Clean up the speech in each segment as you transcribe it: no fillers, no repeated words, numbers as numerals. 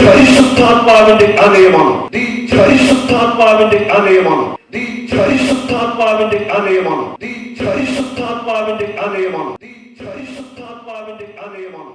പരിശുദ്ധാത്മാവിന്റെ ആലയമാണ്. പരിശുദ്ധാത്മാവിന്റെ ആലയമാണ്. പരിശുദ്ധാത്മാവിന്റെ ആലയമാണ്. പരിശുദ്ധാത്മാവിന്റെ ആലയമാണ്. പരിശുദ്ധാത്മാവിന്റെ ആലയമാണ്.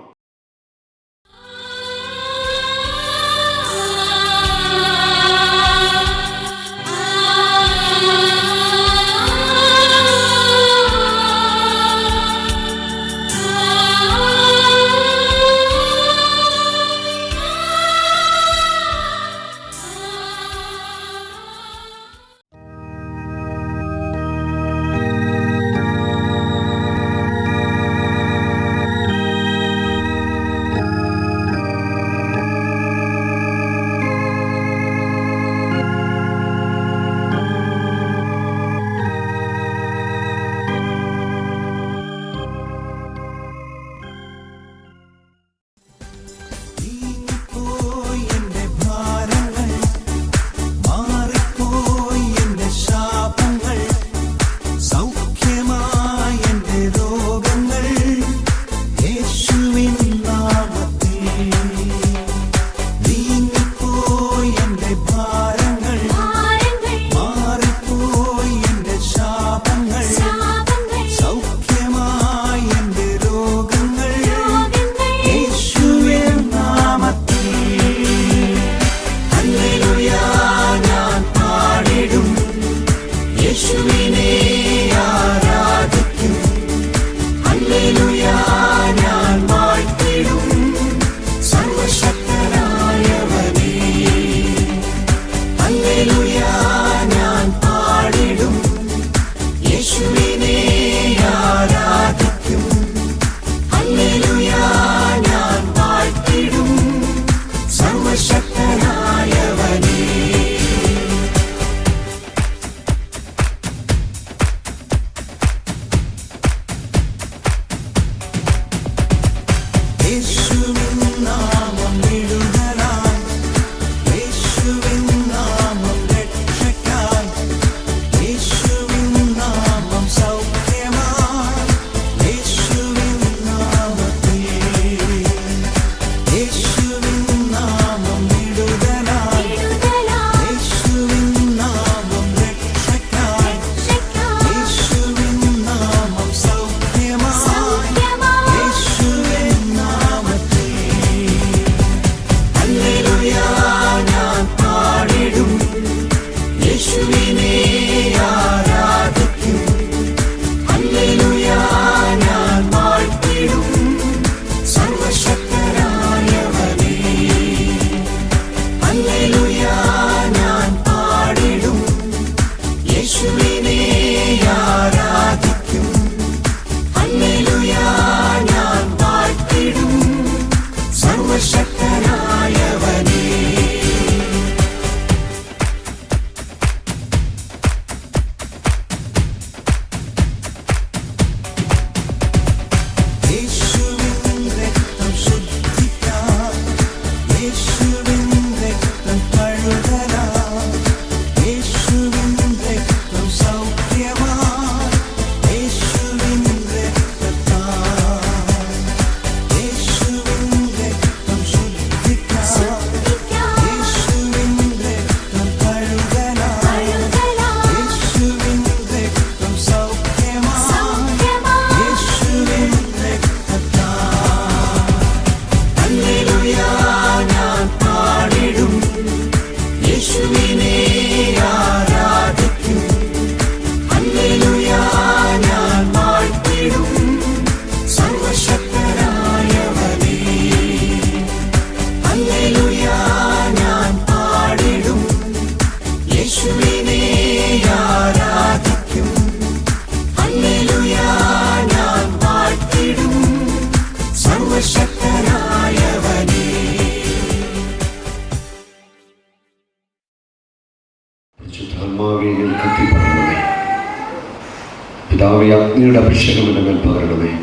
പിതാവേ, അഗ്നിയുടെ അഭിഷേകം എൻ്റെ മേൽ പകരണമേ.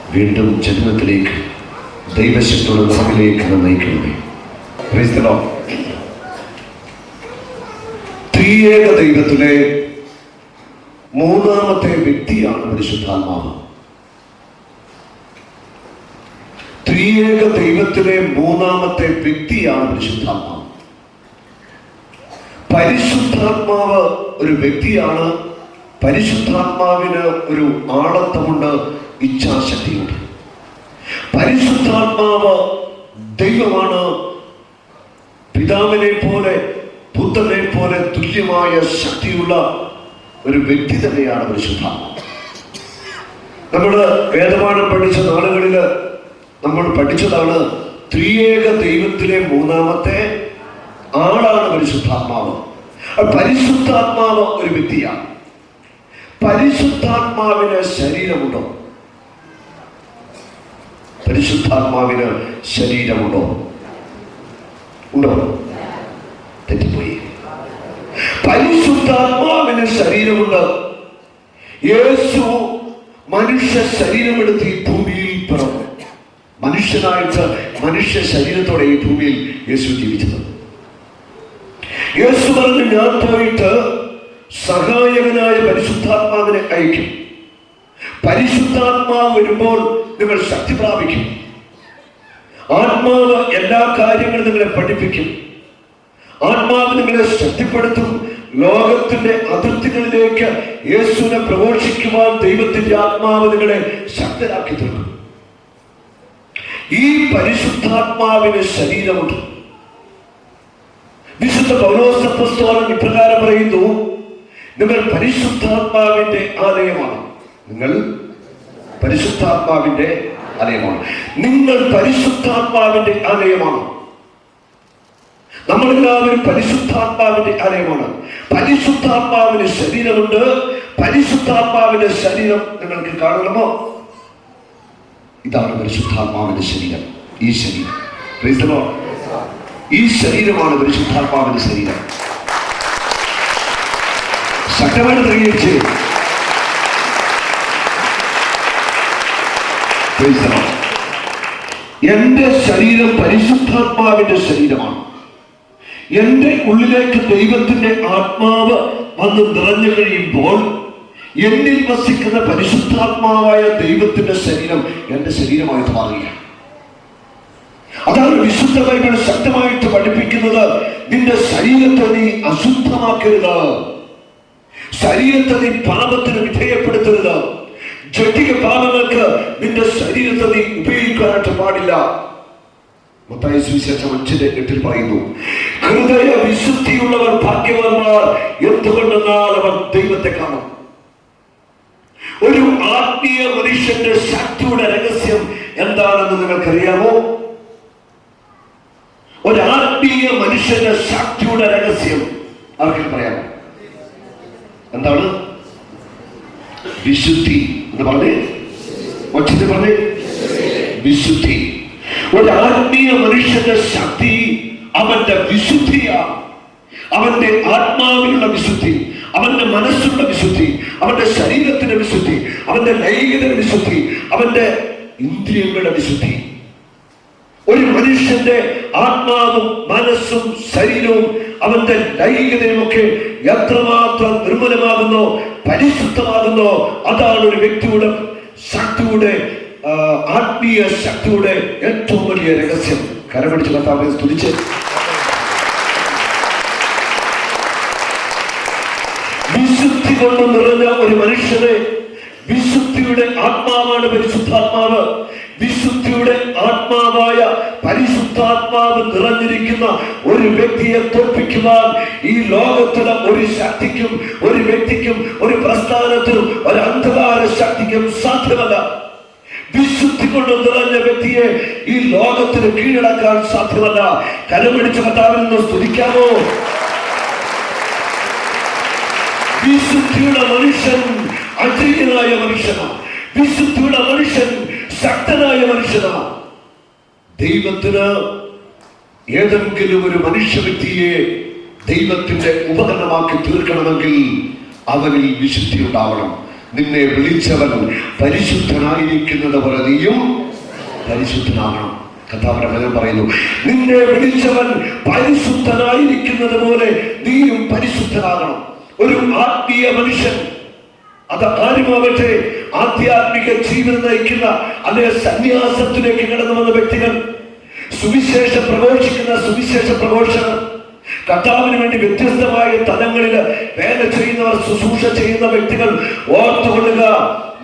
വീണ്ടും ജന്മത്തിലേക്ക് ദൈവശക്തിയുടെ നിറവിലേക്ക് നയിക്കണമേ. Praise the lord. ത്രിയേക ദൈവത്തിലെ മൂന്നാമത്തെ വ്യക്തിയാണ് പരിശുദ്ധാത്മാവ്. ത്രിയേക ദൈവത്തിലെ മൂന്നാമത്തെ വ്യക്തിയാണ് പരിശുദ്ധാത്മാവ്. പരിശുദ്ധാത്മാവ് ഒരു വ്യക്തിയാണ്. പരിശുദ്ധാത്മാവിന് ഒരു ആളത്വമുണ്ട്, ഇച്ഛാശക്തിയുണ്ട്. പരിശുദ്ധാത്മാവ് ദൈവമാണ്. പിതാവിനെ പോലെ പുത്രനെ പോലെ തുല്യമായ ശക്തിയുള്ള ഒരു വ്യക്തി തന്നെയാണ് പരിശുദ്ധാത്മാവ്. നമ്മൾ വേദപാഠം പഠിച്ച നാളുകളിൽ നമ്മൾ പഠിച്ചതാണ് ത്രിയേക ദൈവത്തിലെ മൂന്നാമത്തെ ആളാണ് പരിശുദ്ധാത്മാവ്. പരിശുദ്ധാത്മാവ് ഒരു വ്യക്തിയാണ്. പരിശുദ്ധാത്മാവിന് ശരീരമുണ്ടോ? പരിശുദ്ധാത്മാവിന് ശരീരമുണ്ടോ? ഉണ്ടോ? തെറ്റിപ്പോയി. പരിശുദ്ധാത്മാവിന് ശരീരമുണ്ട്. യേശു മനുഷ്യ ശരീരമെടുത്ത് ഈ ഭൂമിയിൽ പിറന്നു. മനുഷ്യനായിട്ട് മനുഷ്യ ശരീരത്തോടെ ഈ ഭൂമിയിൽ യേശു ജീവിച്ചത്. യേശു പറഞ്ഞു, ഞാൻ പോയിട്ട് സഹായകനായ പരിശുദ്ധാത്മാവിനെ അയക്കും. പരിശുദ്ധാത്മാവ് വരുമ്പോൾ നിങ്ങൾ ശക്തി പ്രാപിക്കും. ആത്മാവ് എല്ലാ കാര്യങ്ങളും നിങ്ങളെ പഠിപ്പിക്കും. ആത്മാവ് നിങ്ങളെ ശക്തിപ്പെടുത്തും. ലോകത്തിന്റെ അതിർത്തികളിലേക്ക് യേശുവിനെ പ്രഘോഷിക്കുവാൻ ദൈവത്തിന്റെ ആത്മാവ് നിങ്ങളെ ശക്തരാക്കി തീർക്കും. ഈ പരിശുദ്ധാത്മാവിന് ശരീരമുണ്ട്. വിശുദ്ധ പൗലോസ് അപ്പോസ്തലൻ ഇപ്രകാരം പറയുന്നു, നിങ്ങൾ പരിശുദ്ധാത്മാവിന്റെ ആലയമാണ്. നിങ്ങൾ പരിശുദ്ധാത്മാവിന്റെ ആലയമാണ്. നിങ്ങൾ പരിശുദ്ധാത്മാവിന്റെ ആലയമാണ്. നമ്മളെല്ലാവരും പരിശുദ്ധാത്മാവിന്റെ ആലയമാണ്. പരിശുദ്ധാത്മാവിന് ശരീരമുണ്ട്. പരിശുദ്ധാത്മാവിന്റെ ശരീരം നിങ്ങൾക്ക് കാണണമോ? ഇതാണ് പരിശുദ്ധാത്മാവിന്റെ ശരീരം. ഈ ശരീരം, ഈ ശരീരമാണ് പരിശുദ്ധാത്മാവിന്റെ ശരീരം. ശക്തമായി തെളിയിച്ച് എന്റെ ശരീരം പരിശുദ്ധാത്മാവിന്റെ ശരീരമാണ്. എന്റെ ഉള്ളിലേക്ക് ദൈവത്തിന്റെ ആത്മാവ് വന്ന് നിറഞ്ഞു കഴിയുമ്പോൾ എന്നിൽ വസിക്കുന്ന പരിശുദ്ധാത്മാവായ ദൈവത്തിന്റെ ശരീരം എന്റെ ശരീരമായിട്ട് മാറുകയാണ്. അതാണ് വിശുദ്ധ ബൈബിൾ ശക്തമായിട്ട് പഠിപ്പിക്കുന്നത്. നിന്റെ ശരീരത്തെ നീ അശുദ്ധമാക്കരുത്. ശരീരത്തെ നീ പാപത്തിന് വിധേയപ്പെടുത്തരുത്. ജഡിക പാപങ്ങൾക്ക് നിന്റെ ശരീരത്തെ നീ ഉപയോഗിക്കാനായിട്ട് പാടില്ല. മത്തായി സുവിശേഷം 5:8 പറയുന്നു, ഹൃദയ വിശുദ്ധിയുള്ളവർ ഭാഗ്യവാന്മാർ, എന്തുകൊണ്ടെന്നാൽ അവർ ദൈവത്തെ കാണും. ഒരു ആത്മീയ മനുഷ്യന്റെ ശക്തിയുടെ രഹസ്യം എന്താണെന്ന് നിങ്ങൾക്കറിയാമോ? ഒരു ആത്മീയ മനുഷ്യന്റെ ശക്തിയുടെ രഹസ്യം ആർക്കും പറയാമോ? എന്താണ്? വിശുദ്ധി എന്ന് പറഞ്ഞേ, പറഞ്ഞേ, വിശുദ്ധി. ഒരു ആത്മീയ മനുഷ്യന്റെ ശക്തി അവന്റെ വിശുദ്ധിയാണ്. അവന്റെ ആത്മാവിനുള്ള വിശുദ്ധി, അവന്റെ മനസ്സിലുള്ള വിശുദ്ധി, അവന്റെ ശരീരത്തിന്റെ വിശുദ്ധി, അവന്റെ ലൈംഗികതയുടെ വിശുദ്ധി, അവന്റെ ഇന്ദ്രിയങ്ങളുടെ വിശുദ്ധി. ഒരു മനുഷ്യന്റെ ആത്മാവും മനസ്സും ശരീരവും അവന്റെ ലൈംഗികതയും ഒക്കെ എത്രമാത്രം നിർമ്മലമാകുന്നോ, പരിശുദ്ധമാകുന്നോ, അതാണ് ഒരു വ്യക്തിയുടെ ശക്തിയുടെ, ആത്മീയ ശക്തിയുടെ ഏറ്റവും വലിയ രഹസ്യം. കരമടിച്ച് കർത്താവിനെ സ്തുതിച്ച് വിശുദ്ധി കൊണ്ട് നിറഞ്ഞ ഒരു മനുഷ്യനെ, വിശുദ്ധിയുടെ ആത്മാവാണ് പരിശുദ്ധാത്മാവ്. വിശുദ്ധിയുടെ ആത്മാവായ പരിശുദ്ധാത്മാവ് നിറഞ്ഞിരിക്കുന്ന ഒരു വ്യക്തിയെ തോൽപ്പിക്കുവാൻ ഈ ലോകത്തിലെ ഒരു ശക്തിക്കും, ഒരു വ്യക്തിക്കും, ഒരു പ്രസ്ഥാനത്തിനും, ഒരു അന്ധകാര ശക്തിക്കും സാധ്യമല്ല. വിശുദ്ധി കൊണ്ട് നിറഞ്ഞ വ്യക്തിയെ ഈ ലോകത്തിന് കീഴടക്കാൻ സാധ്യമല്ല. കരമടിച്ച കർത്താവിൽ നിന്ന് സ്തുതിക്കാമോ? വിശുദ്ധിയുടെ മനുഷ്യൻ അജയ്യനായ മനുഷ്യനാണ്. വിശുദ്ധിയുടെ മനുഷ്യൻ ശക്തനായ മനുഷ്യനാണ്. ദൈവത്തിന് ഏതെങ്കിലും ഒരു മനുഷ്യ വ്യക്തിയെ ദൈവത്തിന്റെ ഉപകരണമാക്കി തീർക്കണമെങ്കിൽ അവനിൽ വിശുദ്ധി ഉണ്ടാവണം. നിന്നെ വിളിച്ചവൻ പരിശുദ്ധനായിരിക്കുന്നത് പോലെ നീയും പരിശുദ്ധനാകണം. കർത്താവിന്റെ വചനം പറയുന്നു, നിന്നെ വിളിച്ചവൻ പരിശുദ്ധനായിരിക്കുന്നത് പോലെ നീയും പരിശുദ്ധനാകണം. ഒരു ആത്മീയ മനുഷ്യൻ, അത് ആരുമാവട്ടെ, ആധ്യാത്മിക ജീവിതം നയിക്കുന്ന അതേ സന്യാസത്തിലേക്ക് കടന്നു വന്ന വ്യക്തികൾ, സുവിശേഷം പ്രഘോഷിക്കുന്ന സുവിശേഷ പ്രഘോഷകർ, കർത്താവിന് വേണ്ടി വ്യത്യസ്തമായ തലങ്ങളിൽ വേല ചെയ്യുന്നവർ, ശുശ്രൂഷ ചെയ്യുന്ന വ്യക്തികൾ, ഓർത്തുകൊള്ളുക,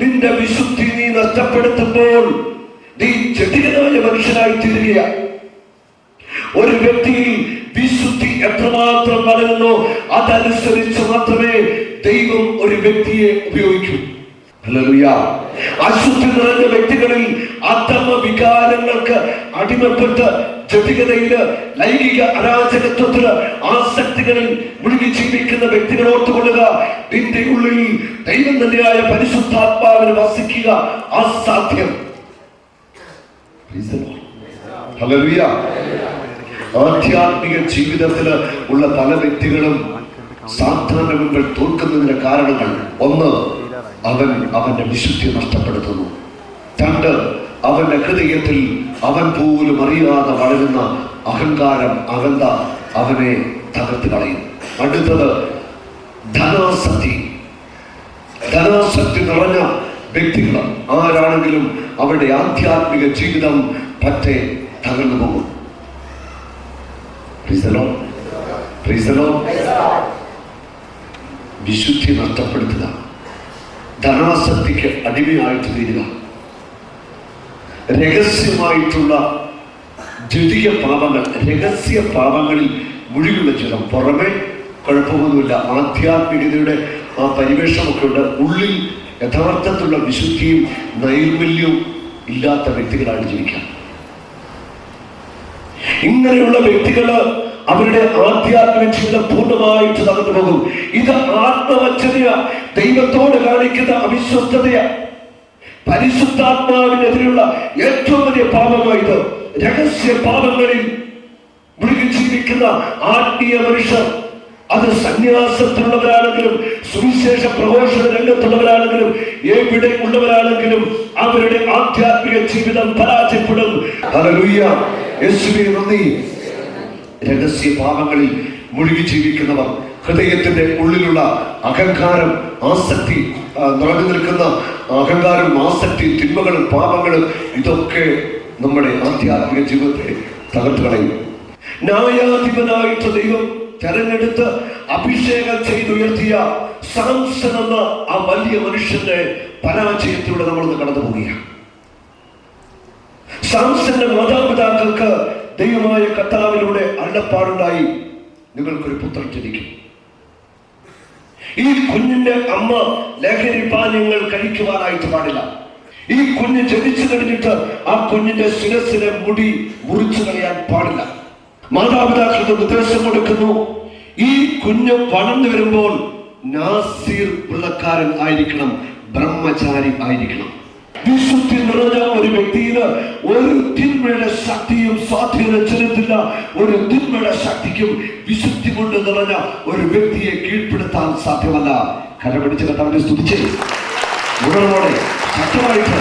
നിന്റെ വിശുദ്ധി നീ നഷ്ടപ്പെടുത്തുമ്പോൾ നീ ജഡികനായ മനുഷ്യനായി തീരുകയാണ്. ഒരു വ്യക്തിയിൽ വിശുദ്ധി എത്രമാത്രം വളരുന്നോ അതനുസരിച്ച് മാത്രമേ ദൈവം ഒരു വ്യക്തിയെ ഉപയോഗിക്കൂ. ഹല്ലേലൂയ. അശുദ്ധി നിറഞ്ഞ വ്യക്തികളിൽ അധമ വികാരങ്ങൾക്ക് അടിമപ്പെട്ട് ജഡികതയില്, ലൈംഗിക അരാജകത്വത്തില്, ആസക്തികളിൽ മുഴുകി ജീവിക്കുന്ന വ്യക്തികൾ ഓർത്തുകൊള്ളുക, നിന്റെ ഉള്ളിൽ ദൈവം തന്നെയായ പരിശുദ്ധാത്മാവിന് വസിക്കുക അസാധ്യം. ഹല്ലേലൂയ. ആധ്യാത്മിക ജീവിതത്തില് ഉള്ള പല വ്യക്തികളും സാധാരണങ്ങൾ തോൽക്കുന്നതിന്റെ കാരണങ്ങൾ, ഒന്ന്, അവന്റെ വിശുദ്ധി നഷ്ടപ്പെടുത്തുന്നു. രണ്ട്, അവന്റെ ഹൃദയത്തിൽ അവൻ പോലും അറിയാതെ വളരുന്ന അഹങ്കാരം, അഹന്ത അവനെ തകർത്ത് കളയും. അടുത്തത് ധനാസക്തി. ധനാസക്തി നിറഞ്ഞ വ്യക്തികൾ ആരാണെങ്കിലും അവരുടെ ആധ്യാത്മിക ജീവിതം പറ്റെ തകർന്നു പോകും. വിശുദ്ധി നഷ്ടപ്പെടുത്തുക, ധനാസക്തിക്ക് അടിമയായിട്ട് തീരുക, രഹസ്യമായിട്ടുള്ള ദ്വിതീയ പാപങ്ങൾ, രഹസ്യ പാപങ്ങളിൽ മുഴുകുള്ള ജീവിതം. പുറമെ കുഴപ്പമൊന്നുമില്ല, ആധ്യാത്മികതയുടെ ആ പരിവേഷമൊക്കെ ഉണ്ട്, ഉള്ളിൽ യഥാർത്ഥത്തിലുള്ള വിശുദ്ധിയും നൈർമല്യവും ഇല്ലാത്ത വ്യക്തികളാണ് ജീവിക്കുക. ഇങ്ങനെയുള്ള വ്യക്തികള് അവരുടെ ആധ്യാത്മിക ജീവിതം പൂർണ്ണമായിട്ട് തകർന്നു പോകും. ഇത് ആത്മവഞ്ചനയ, ദൈവത്തോട് കാണിക്കുന്ന അവിശ്വസ്തതയ, പരിശുദ്ധാത്മാവിനെതിരെയുള്ള ഏറ്റവും വലിയ പാപമായത്. രഹസ്യ പാപങ്ങളിൽ മുഴുകി ജീവിക്കുന്ന ആത്മീയ മനുഷ്യർ, അത് സന്യാസത്തിലുള്ളവരാണെങ്കിലും സുവിശേഷ പ്രഘോഷണ രംഗത്തുള്ളവരാണെങ്കിലും എവിടെ ഉള്ളവരാണെങ്കിലും അവരുടെ ആധ്യാത്മിക ജീവിതം പരാജയപ്പെടും. ഹല്ലേലൂയ. യേശുവേ നന്ദി. രഹസ്യ പാപങ്ങളിൽ മുഴുകി ജീവിക്കുന്നവർ, ഹൃദയത്തിന്റെ ഉള്ളിലുള്ള അഹങ്കാരം, ആസക്തി, നിറഞ്ഞു നിൽക്കുന്ന അഹങ്കാരം, ആസക്തി, തിന്മകളും പാപങ്ങളും, ഇതൊക്കെ നമ്മുടെ ആധ്യാത്മിക ജീവിതത്തെ തകർത്ത് കളയും. ന്യായാധിപനായിട്ട് ദൈവം തെരഞ്ഞെടുത്ത് അഭിഷേകം ചെയ്തുയർത്തിയ സാംസൺ എന്ന ആ വലിയ മനുഷ്യന്റെ പരാജയത്തിലൂടെ നമ്മളൊന്ന് കടന്നു പോവുകയാണ്. സാംസന്റെ മാതാപിതാക്കൾക്ക് ദൈവമായ കർത്താവിലൂടെ അരുളപ്പാടുണ്ടായി, നിങ്ങൾക്കൊരു പുത്രൻ ജനിക്കും. ഈ കുഞ്ഞിന്റെ അമ്മ ലഹരി പാനീയങ്ങൾ കഴിക്കുവാനായിട്ട് പാടില്ല. ഈ കുഞ്ഞ് ജനിച്ചു കഴിഞ്ഞിട്ട് ആ കുഞ്ഞിന്റെ ശിരസിലെ മുടി മുറിച്ചു കളയാൻ പാടില്ല. മാതാപിതാക്കൾക്ക് നിർദ്ദേശം കൊടുക്കുന്നു, ഈ കുഞ്ഞ് വളർന്നു വരുമ്പോൾ നാസീർ പിള്ളക്കാരൻ ആയിരിക്കണം, ബ്രഹ്മചാരി ആയിരിക്കണം. വിശുദ്ധി നിറഞ്ഞ ഒരു വ്യക്തിയില് ഒരു തിന്മയുടെ ശക്തിയും സ്വാധീനം ചെലുത്തില്ല. ഒരു തിന്മയുടെ ശക്തിക്കും വിശുദ്ധി കൊണ്ട് നിറഞ്ഞ ഒരു വ്യക്തിയെ കീഴ്പ്പെടുത്താൻ സാധ്യമല്ല. കരപിടിച്ച് കർത്താവിനെ സ്തുതിച്ച് ഉണർവോടെ ശക്തമായിട്ട്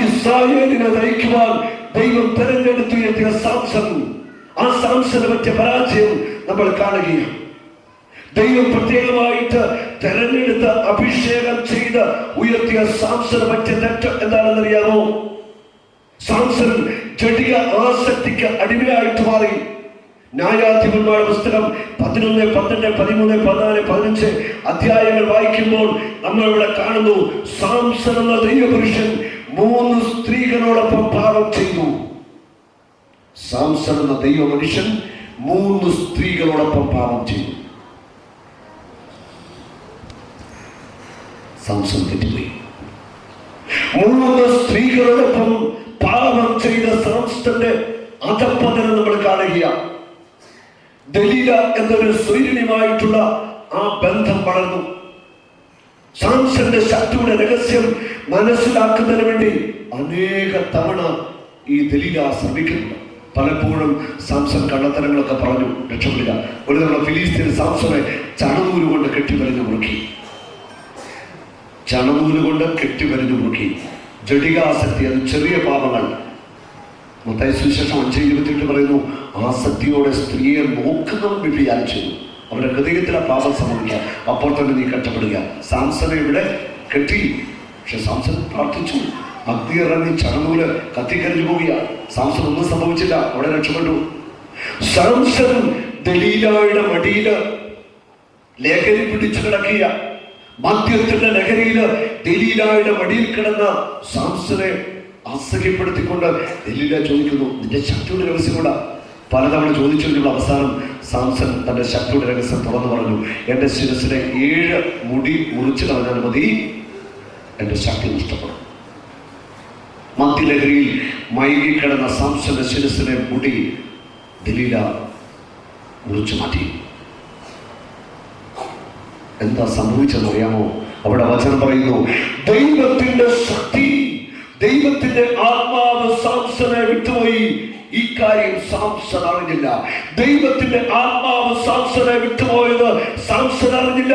ഇസ്രായേലിനെ നയിക്കുവാൻ ദൈവം തെരഞ്ഞെടുത്തുയർത്തിയ സാംസൺ, ആ സാംസനെ പറ്റിയ പരാജയം നമ്മൾ കാണുകയാണ്. ദൈവം പ്രത്യേകമായിട്ട് തെരഞ്ഞെടുത്ത് അഭിഷേകം ചെയ്ത് ഉയർത്തിയ സാംസനെ പറ്റിയ തെറ്റ് എന്താണെന്നറിയാമോ? സാംസൺ ജഡിക ആസക്തിക്ക് അടിമയായിട്ട് മാറി. ന്യായാധിപന്മാരുടെ പുസ്തകം 11, 12, 13, 14, 15 അധ്യായങ്ങൾ വായിക്കുമ്പോൾ നമ്മൾ ഇവിടെ കാണുന്നു, സാംസൺ എന്ന ദൈവപുരുഷൻ 3 സ്ത്രീകളോടൊപ്പം പാപം ചെയ്തു. സാംസൺ എന്ന ദൈവ മനുഷ്യൻ 3 സ്ത്രീകളോടൊപ്പം പാപം ചെയ്തു. സാംസൺ തെറ്റിപ്പോയി. 3 സ്ത്രീകളോടൊപ്പം പാപം ചെയ്ത സാംസന്റെ അധപ്പതനം നമ്മൾ കാണുകയാണ്. ദലീല എന്നൊരു സ്വൈരിണിയുമായിട്ടുള്ള ആ ബന്ധം വളർന്നു. സാംസന്റെ ശക്തിയുടെ രഹസ്യം മനസ്സിലാക്കുന്നതിന് വേണ്ടി അനേക തവണ ഈ ദലീല ശ്രമിക്കുന്നുണ്ട്. പലപ്പോഴും സാംസൺ കള്ളത്തരങ്ങളൊക്കെ പറഞ്ഞു രക്ഷപ്പെടുക. ഒരു തവണ ഫിലിസ്തീൻ സാംസണെ ചണനൂല് കൊണ്ട് കെട്ടിവലിഞ്ഞു മുറുക്കി. ചണനൂല് കൊണ്ട് കെട്ടിവലിഞ്ഞു മുറുക്കി. ജഡികാസക്തി, അത് ചെറിയ പാപങ്ങൾ. മത്തായി സുവിശേഷം 5:28 പറയുന്നു, ആസക്തിയോടെ സ്ത്രീയെ നോക്കുന്നവൻ വ്യഭിചാരം ചെയ്തു. അവരുടെ ഹൃദയത്തിലെ പാപം സംഭവിക്കുക, അപ്പോൾ തന്നെ നീ കഷ്ടപ്പെടുക. സാംസനെ ഇവിടെ കെട്ടി. പക്ഷെ സാംസൺ പ്രാർത്ഥിച്ചു. അഗ്നി ഇറങ്ങി ചണനൂല് കത്തിക്കരിഞ്ഞു പോവുക. സാംസൺ ഒന്നും സംഭവിച്ചില്ല, അവിടെ രക്ഷപ്പെട്ടു. സാംസൺ ദലീലയുടെ മടിയില് ലഹരി പിടിച്ചു കിടക്കുക. മദ്യത്തിന്റെ ലഹരിയില് ദലീലയുടെ മടിയിൽ കിടന്ന സാംസനെ അസഹ്യപ്പെടുത്തിക്കൊണ്ട് ദലീല ചോദിക്കുന്നു, നിന്റെ ശക്തിയുടെ രഹസ്യം കൂടാ. പലതവണ ചോദിച്ചിട്ടുള്ള അവസാനം സാംസൺ തന്റെ ശക്തിയുടെ രഹസ്യം തുറന്നു പറഞ്ഞു, എന്റെ ശിരസിലെ 7 മുടി മുറിച്ചു കളഞ്ഞാൽ മതി, എന്റെ ശക്തി നഷ്ടപ്പെടും. മദ്യലഹരിയിൽ മയങ്ങിക്കിടന്ന സാംസന്റെ ശിരസിലെ മുടി ദലീല മുറിച്ചു മാറ്റി. എന്താ സംഭവിച്ചെന്നറിയാമോ? അവിടെ വചനം പറയുന്നു, ദൈവത്തിന്റെ ശക്തി, ദൈവത്തിന്റെ ആത്മാവ് സാംസനെ വിട്ടുപോയി. ഈ കാര്യം സാംസൺ അറിഞ്ഞില്ല. ദൈവത്തിന്റെ ആത്മാവ് സാംസനെ വിട്ടുപോയത് സാംസൺ അറിഞ്ഞില്ല.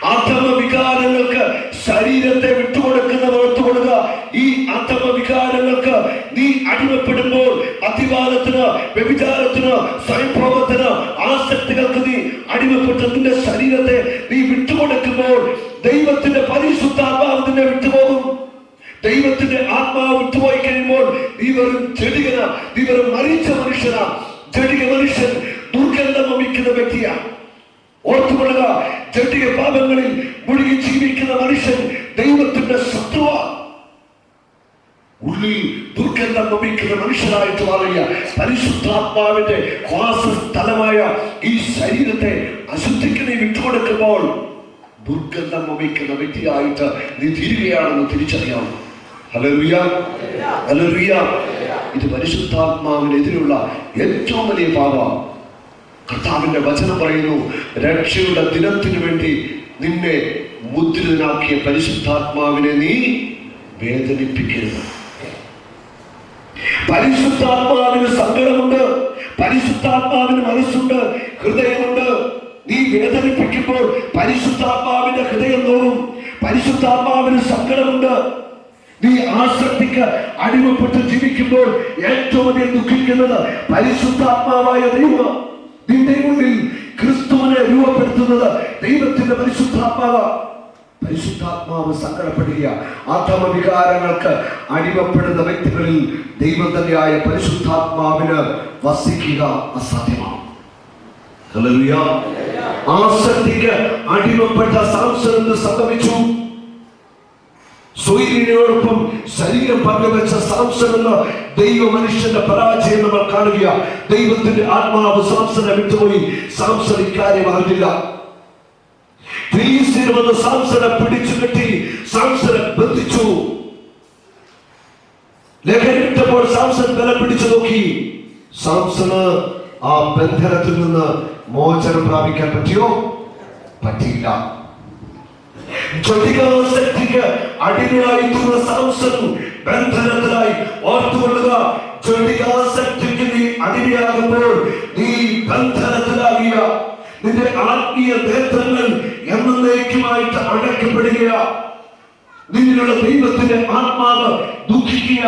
അധമ വികാരങ്ങൾക്ക് ശരീരത്തെ വിട്ടുകൊടുക്കുന്നവർ വിട്ടുകൊടുക്കുക. ഈ അധമ വികാരങ്ങൾക്ക് നീ അടിമപ്പെടുമ്പോൾ, അധികാരത്തിന്, വ്യഭിചാരത്തിന്, സ്വയംഭോഗത്തിന്, ആസക്തികൾക്ക് നീ അടിമപ്പെട്ട് നിന്റെ ശരീരത്തെ നീ വിട്ടുകൊടുക്കുമ്പോൾ ദൈവത്തിന്റെ പരിശുദ്ധാത്മാവ് നിന്നെ വിട്ടുപോകും. ദൈവത്തിന്റെ ആത്മാവ് വിട്ടുപോയി കഴിയുമ്പോൾ നീ വെറും ജഡികന, നീ വെറും മരിച്ച മനുഷ്യനാ. ജഡിക മനുഷ്യൻ ദുർഗന്ധം വമിക്കുന്ന വ്യക്തിയാണ്. ഓർത്തുകൊള്ളുക, ജഡിക പാപങ്ങളിൽ മുഴുകി ജീവിക്കുന്ന മനുഷ്യൻ ദൈവത്തിന്റെ ശത്രുവ. ഉള്ളിൽ ദുർഗന്ധം വമിക്കുന്ന മനുഷ്യനായിട്ട് മാറിയ പരിശുദ്ധാത്മാവിന്റെ വാസസ്ഥലമായ ഈ ശരീരത്തെ അശുദ്ധിക്ക് നീ വിട്ടുകൊടുക്കുമ്പോൾ ദുർഗന്ധം വമിക്കുന്ന വ്യക്തിയായിട്ട് നീ തീരുകയാണെന്ന് തിരിച്ചറിയാം. Hallelujah, hallelujah. ഇത് പരിശുദ്ധാത്മാവിനെതിരെയുള്ള ഏറ്റവും വലിയ പാപം. കർത്താവിന്റെ വചനം പറയുന്നു, രക്ഷയുടെ ദിനത്തിനു വേണ്ടി നിന്നെ മുദ്രിതനാക്കിയ പരിശുദ്ധാത്മാവിനെ നീ വേദനിപ്പിക്കരുത്. പരിശുദ്ധാത്മാവിന് സങ്കടമുണ്ട്, പരിശുദ്ധാത്മാവിന് മനസ്സുണ്ട്, ഹൃദയമുണ്ട്. നീ വേദനിപ്പിക്കുമ്പോൾ പരിശുദ്ധാത്മാവിന്റെ ഹൃദയം നോവും. പരിശുദ്ധാത്മാവിന് സങ്കടമുണ്ട്. നീ ആസക്തിക്ക് അടിമപ്പെട്ട് ജീവിക്കുമ്പോൾ ഏറ്റവും അധികം ദുഃഖിക്കുന്നത് പരിശുദ്ധാത്മാവായ ദൈവം. നിന്റെ ഉള്ളിൽ ക്രിസ്തുവിനെ രൂപപ്പെടുത്തുന്നത് ദൈവത്തിന്റെ പരിശുദ്ധാത്മാവ്. പരിശുദ്ധാത്മാവ് സങ്കടപ്പെടുക. അധമ വികാരങ്ങൾക്ക് അടിമപ്പെടുന്ന വ്യക്തികളിൽ ദൈവം തന്നെയായ പരിശുദ്ധാത്മാവിന് വസിക്കുക അസാധ്യമാണ്. ഹല്ലേലൂയ. ആസക്തിക്ക് അടിമപ്പെട്ട സാംസണിന് സംഭവിച്ചു. സ്വൈരിയോടൊപ്പം ശരീരം പങ്കുവെച്ച സാംസൺ എന്ന ദൈവ മനുഷ്യന്റെ പരാജയം നമ്മൾ കാണുക. ദൈവത്തിന്റെ ആത്മാവ് സാംസനെ വിട്ടുപോയി. സാംസൺ ഇക്കാര്യം അറിഞ്ഞില്ല. ഫിലിസ്തീൻ വന്ന് സാംസനെ പിടിച്ചു കെട്ടി സാംസനെ ബന്ധിച്ചു. ലഹരിട്ടപ്പോൾ സാംസൺ ബലം പിടിച്ചു നോക്കി. സാംസണ് ആ ബന്ധനത്തിൽ നിന്ന് മോചനം പ്രാപിക്കാൻ പറ്റിയോ? പറ്റിയില്ല. ജഡികാസക്തിക്ക് അടിമയായിട്ടുള്ള സാംസൺ ബന്ധനത്തിലായി. ഓർത്തുകൊള്ളുക, ജഡികാസക്തിക്ക് നീ അടിമയാകുമ്പോൾ നീ ബന്ധനത്തിലാകിയ. നിന്റെ ആത്മീയ നേത്രങ്ങൾ എന്നേക്കുമായിട്ട് അടക്കപ്പെടുക. നിന്നിലുള്ള ദൈവത്തിന്റെ ആത്മാവ് ദുഃഖിക്കുക.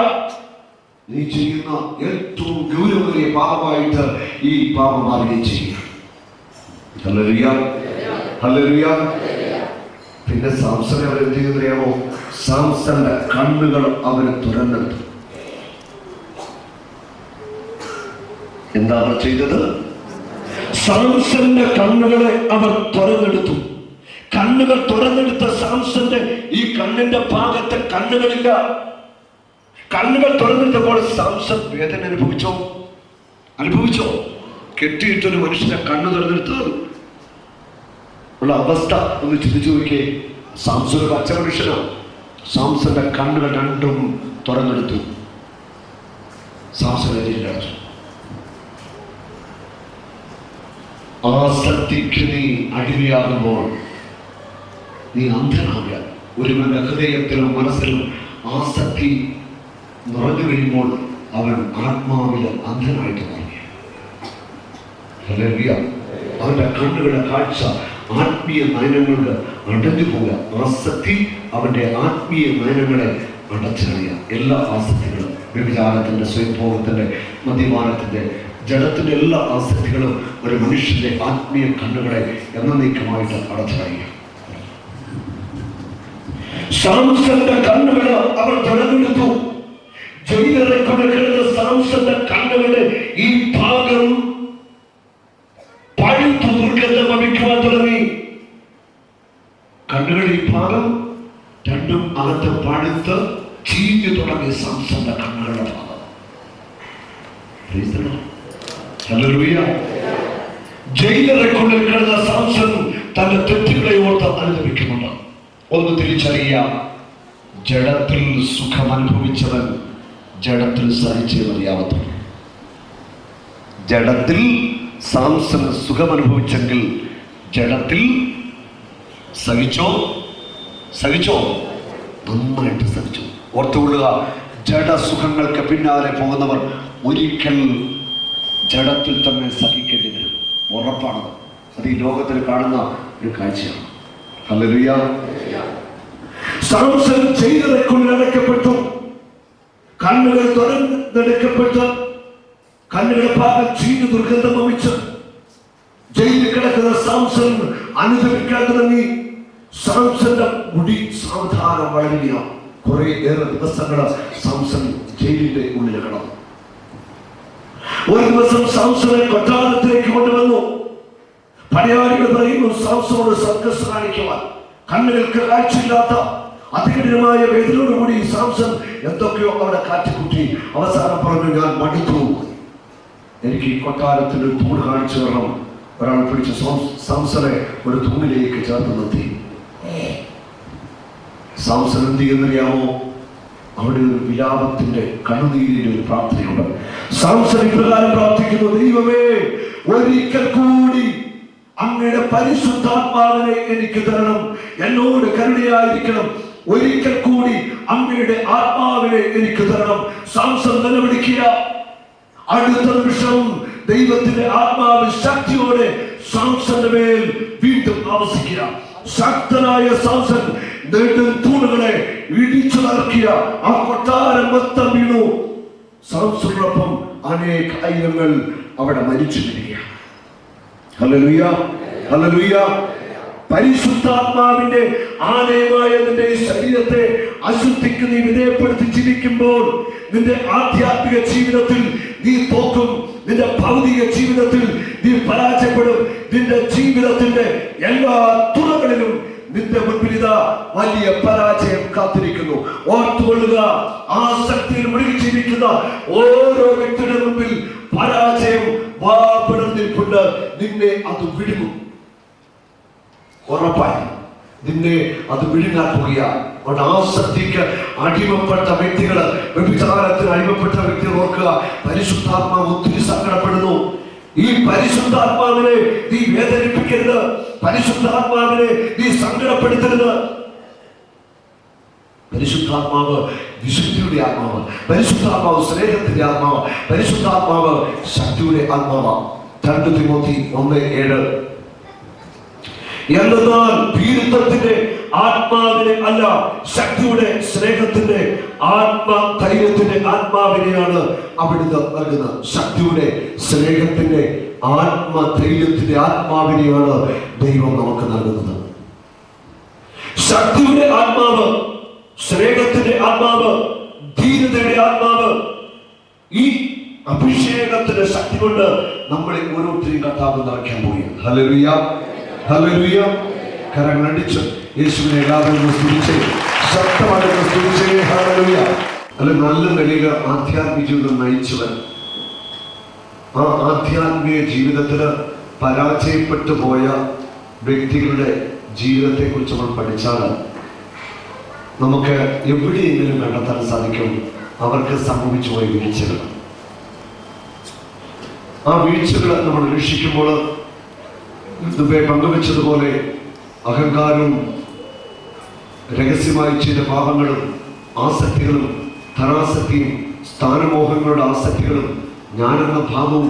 നീ ചെയ്യുന്ന ഏറ്റവും ഗൗരവമേറിയ പാപമായിട്ട് ഈ പാപം മാറുകയും ചെയ്യുക. Hallelujah, hallelujah. പിന്നെ സാംസനെ അവർ എന്ത് ചെയ്യുന്നറിയാമോ? സാംസന്റെ കണ്ണുകൾ അവന് തുറന്നെടുത്തു. എന്താ അവർ ചെയ്തത്? സാംസന്റെ കണ്ണുകളെ അവർ തുറന്നെടുത്തു. കണ്ണുകൾ തുറന്നെടുത്ത സാംസന്റെ ഈ കണ്ണിന്റെ ഭാഗത്തെ കണ്ണുകളില്ല. കണ്ണുകൾ തുറന്നെടുത്തപ്പോൾ സാംസൺ വേദന അനുഭവിച്ചോ? കെട്ടിയിട്ടൊരു മനുഷ്യന്റെ കണ്ണ് തുറന്നെടുത്താൽ ഉള്ള അവസ്ഥ ഒന്ന് ചിന്തിച്ചു നോക്കിയേ. സാംസൺ ഒരു പച്ച മനുഷ്യനാണ്. സാംസന്റെ കണ്ണുകൾ രണ്ടും തുറന്നെടുത്തു. സാംസൺ ആസക്തിക്ക് നീ അടിമയാകുമ്പോൾ നീ അന്ധനാകുക. ഒരുവന്റെ ഹൃദയത്തിലും മനസ്സിലും ആസക്തി നിറഞ്ഞു കഴിയുമ്പോൾ അവൻ ആത്മാവിൽ അന്ധനായിട്ട് മാറി. ഹല്ലേലൂയ. അവന്റെ കണ്ണുകളുടെ കാഴ്ച ആത്മീയ നയനങ്ങൾക്ക് അടഞ്ഞു പോകുക. ആസക്തി അവന്റെ ആത്മീയ നയനങ്ങളെ അടച്ചറിയുക. എല്ലാ ആസക്തികളും, വ്യഭിചാരത്തിന്റെ, സ്വയംഭോഗത്തിന്റെ, മദ്യപാനത്തിന്റെ, ജഡത്തിന്റെ എല്ലാ ആസക്തികളും ഒരു മനുഷ്യന്റെ ആത്മീയ കണ്ണുകളെ എന്നേക്കുമായിട്ട് അടച്ചറിയുക. സാംസന്റെ കണ്ണുകൾ അവർ തുറന്നെടുത്തു. ജയിലറെ കൊടുക്കുന്ന സാംസന്റെ കണ്ണുകളുടെ ഈ ഭാഗം പഴുത്തു ദുർഗന്ധം വമിക്കുവാൻ തുടങ്ങി. കണ്ണുകളുടെ ഈ ഭാഗം രണ്ടും അകത്ത് പഴുത്ത് ചീഞ്ഞു തുടങ്ങിയ സാംസന്റെ കണ്ണുകളുടെ ഭാഗം. ഹല്ലേലൂയ. ജയിലറെ കൊണ്ടിരിക്കുന്ന സാംസൺ തന്റെ തെറ്റുകളെ ഓർത്ത് അനുഭവിക്കുന്നുണ്ട്. ഒന്ന് തിരിച്ചറിയാം, ജഡത്തിൽ സുഖം അനുഭവിച്ചവൻ ജഡത്തിൽ സഹിച്ചേ മതിയാവത്തുള്ളൂ. ജഡത്തിൽ സാംസൺ സുഖം അനുഭവിച്ചെങ്കിൽ ജഡത്തിൽ സഹിച്ചോ? നന്നായിട്ട് സഹിച്ചു. ഓർത്തുകൊള്ളുക, ജഡസുഖങ്ങൾക്ക് പിന്നാലെ പോകുന്നവർ ഒരിക്കൽ ജഡത്തിൽ തന്നെ സഹിക്കേണ്ടി വരും. ഉറപ്പാണ്. അത് ഈ ലോകത്തിൽ കാണുന്ന ഒരു കാഴ്ചയാണ്. ഹല്ലേലൂയ. സാംസൺ ജയിലറെ കൊണ്ടടക്കപ്പെട്ടു. കണ്ണുകൾ തുറന്നെടുക്കപ്പെട്ട് കണ്ണുകളുടെ ഭാഗം ചീഞ്ഞു ദുർഗന്ധം വമിച്ച് ജയിലിൽ കിടക്കുന്ന സാംസൺ അനുഭവിക്കാൻ തുടങ്ങി. സാംസന്റെ മുടി സാവധാനം വളരുക. കുറെ ഏറെ ദിവസങ്ങൾ സാംസൺ ജയിലിന്റെ ഉള്ളിൽ കിടന്നു. ഒരു ദിവസം സാംസനെ കൊട്ടാരത്തിലേക്ക് കൊണ്ടുവന്നു. പടയാളികൾ പറയുന്നു സാംസനോട് സർക്കസ് കാണിക്കുവാൻ. കണ്ണുകൾക്ക് കാഴ്ചയില്ലാത്ത അതികഠിനമായ വേദനയോടുകൂടി സാംസൺ എന്തൊക്കെയോ അവിടെ കാറ്റിക്കുട്ടി. അവസാനം പറഞ്ഞു, ഞാൻ മടുത്തു, എനിക്ക് ഈ കൊട്ടാരത്തിൽ ഒരു തൂണ് കാണിച്ചു തരണം. ഒരാൾ പിടിച്ച് സാംസനെ ഒരു തൂണിലേക്ക് ചേർത്ത് നിർത്തി. സാംസൺ എന്ത് ചെയ്യുന്നറിയാമോ? അവിടെ ഒരു വിലാപത്തിന്റെ, കണ്ണുനീരിന്റെ ഒരു പ്രാർത്ഥനയുണ്ട്. സാംസൺ ഇപ്രകാരം പ്രാർത്ഥിക്കുന്നു, ദൈവമേ, ഒരിക്കൽ കൂടി അങ്ങയുടെ പരിശുദ്ധാത്മാവിനെ എനിക്ക് തരണം. എന്നോട് കരുണയായിരിക്കണം. ഒരിക്കൽ കൂടി അങ്ങയുടെ ആത്മാവിനെ എനിക്ക് തരണം. സാംസൺ നിലവിളിക്കുക. അടുത്ത നിമിഷം ദൈവത്തിന്റെ ആത്മാവ് ശക്തിയോടെ സാംസന്റെ മേൽ വീണ്ടും ആവസിക്കുക. ശക്തനായ സാംസൺ നെടും തൂണുകളെ ഇടിച്ചു തകർക്കുക. ആ കൊട്ടാരം മൊത്തം വീണു. സാംസണോടൊപ്പം അനേക ആയിരങ്ങൾ അവിടെ മരിച്ചു വരികയാണ്. Hallelujah, hallelujah. പരിശുദ്ധാത്മാവിന്റെ ആലയമായ നിന്റെ ശരീരത്തെ അശുദ്ധിക്ക് നീ വിധേയപ്പെടുത്തി ജീവിക്കുമ്പോൾ നിന്റെ ആധ്യാത്മിക ജീവിതത്തിൽ നീ തോക്കും. നിന്റെ ഭൗതിക ജീവിതത്തിൽ നീ പരാജയപ്പെടും. നിന്റെ ജീവിതത്തിന്റെ എല്ലാ തുറകളിലും നിന്റെ മുൻപിൽ ഇതാ വലിയ പരാജയം കാത്തിരിക്കുന്നു. ഓർത്തുകൊള്ളുക, ആസക്തിയിൽ മുഴുകി ജീവിക്കുന്ന ഓരോ വ്യക്തിയുടെ മുൻപിൽ പരാജയം വാപിടർന്നിട്ടുണ്ട്. നിന്നെ അത് വിഴുങ്ങും. ഉറപ്പായി നിന്നെ അത് വിഴുങ്ങാൻ പോകുകയാണ്. ആസക്തിക്ക് അടിമപ്പെട്ട വ്യക്തികൾ, വ്യഭിചാരത്തിന് അടിമപ്പെട്ട വ്യക്തികൾ ഓർക്കുക, പരിശുദ്ധാത്മാവ് ഒത്തിരി സങ്കടപ്പെടുന്നു. ഈ പരിശുദ്ധാത്മാവിനെ നീ വേദനിപ്പിക്കരുത്. പരിശുദ്ധാത്മാവിനെ നീ സങ്കടപ്പെടുത്തരുത്. പരിശുദ്ധാത്മാവ് വിശുദ്ധിയുടെ ആത്മാവ്, പരിശുദ്ധാത്മാവ് സ്നേഹത്തിന്റെ ആത്മാവ്, പരിശുദ്ധാത്മാവ് ശക്തിയുടെ ആത്മാവ്. 2 തിമോത്തി 1:7. എന്നാൽ ഭീരുത്വത്തിന്റെ ആത്മാവിനെ അല്ല, ശക്തിയുടെ, സ്നേഹത്തിന്റെ, ധൈര്യത്തിന്റെ ആത്മാവിനെയാണ് അവിടുന്ന് നൽകുന്നത്. ശക്തിയുടെ, സ്നേഹത്തിന്റെ, ധൈര്യത്തിന്റെ ആത്മാവിനെയാണ് ദൈവം നമുക്ക് നൽകുന്നത്. ശക്തിയുടെ ആത്മാവ്, സ്നേഹത്തിന്റെ ആത്മാവ്, ധീരതയുടെ ആത്മാവ്, ഈ അഭിഷേകത്തിന്റെ ശക്തി കൊണ്ട് നമ്മളെ ഓരോരുത്തരെയും കർത്താവ് നിറയ്ക്കാൻ പോവുകയാണ്. ഹല്ലേലൂയ, ഹല്ലേലൂയ. കരങ്ങളടിച്ച് യേശുവിനെ എല്ലാവരും സ്തുതിച്ച്, ശക്തമായിട്ട് സ്തുതിച്ച്. ഹല്ലേലൂയ. അല്ല, നല്ല നിലയിൽ ആധ്യാത്മിക ജീവിതം നയിച്ചവൻ, ആ ആധ്യാത്മിക ജീവിതത്തിൽ പരാജയപ്പെട്ടു പോയ വ്യക്തികളുടെ ജീവിതത്തെ കുറിച്ച് നമ്മൾ പഠിച്ചാൽ നമുക്ക് എവിടെയെങ്കിലും കണ്ടെത്താൻ സാധിക്കും അവർക്ക് സംഭവിച്ചു പോയ വീഴ്ചകൾ. ആ വീഴ്ചകൾ നമ്മൾ വീക്ഷിക്കുമ്പോൾ മുമ്പേ പങ്കുവെച്ചതുപോലെ അഹങ്കാരവും രഹസ്യമായി ചെയ്ത പാപങ്ങളും ആസക്തികളും ധനാസക്തിയും സ്ഥാനമോഹങ്ങളുടെ ആസക്തികളും ജ്ഞാനെന്ന ഭാവവും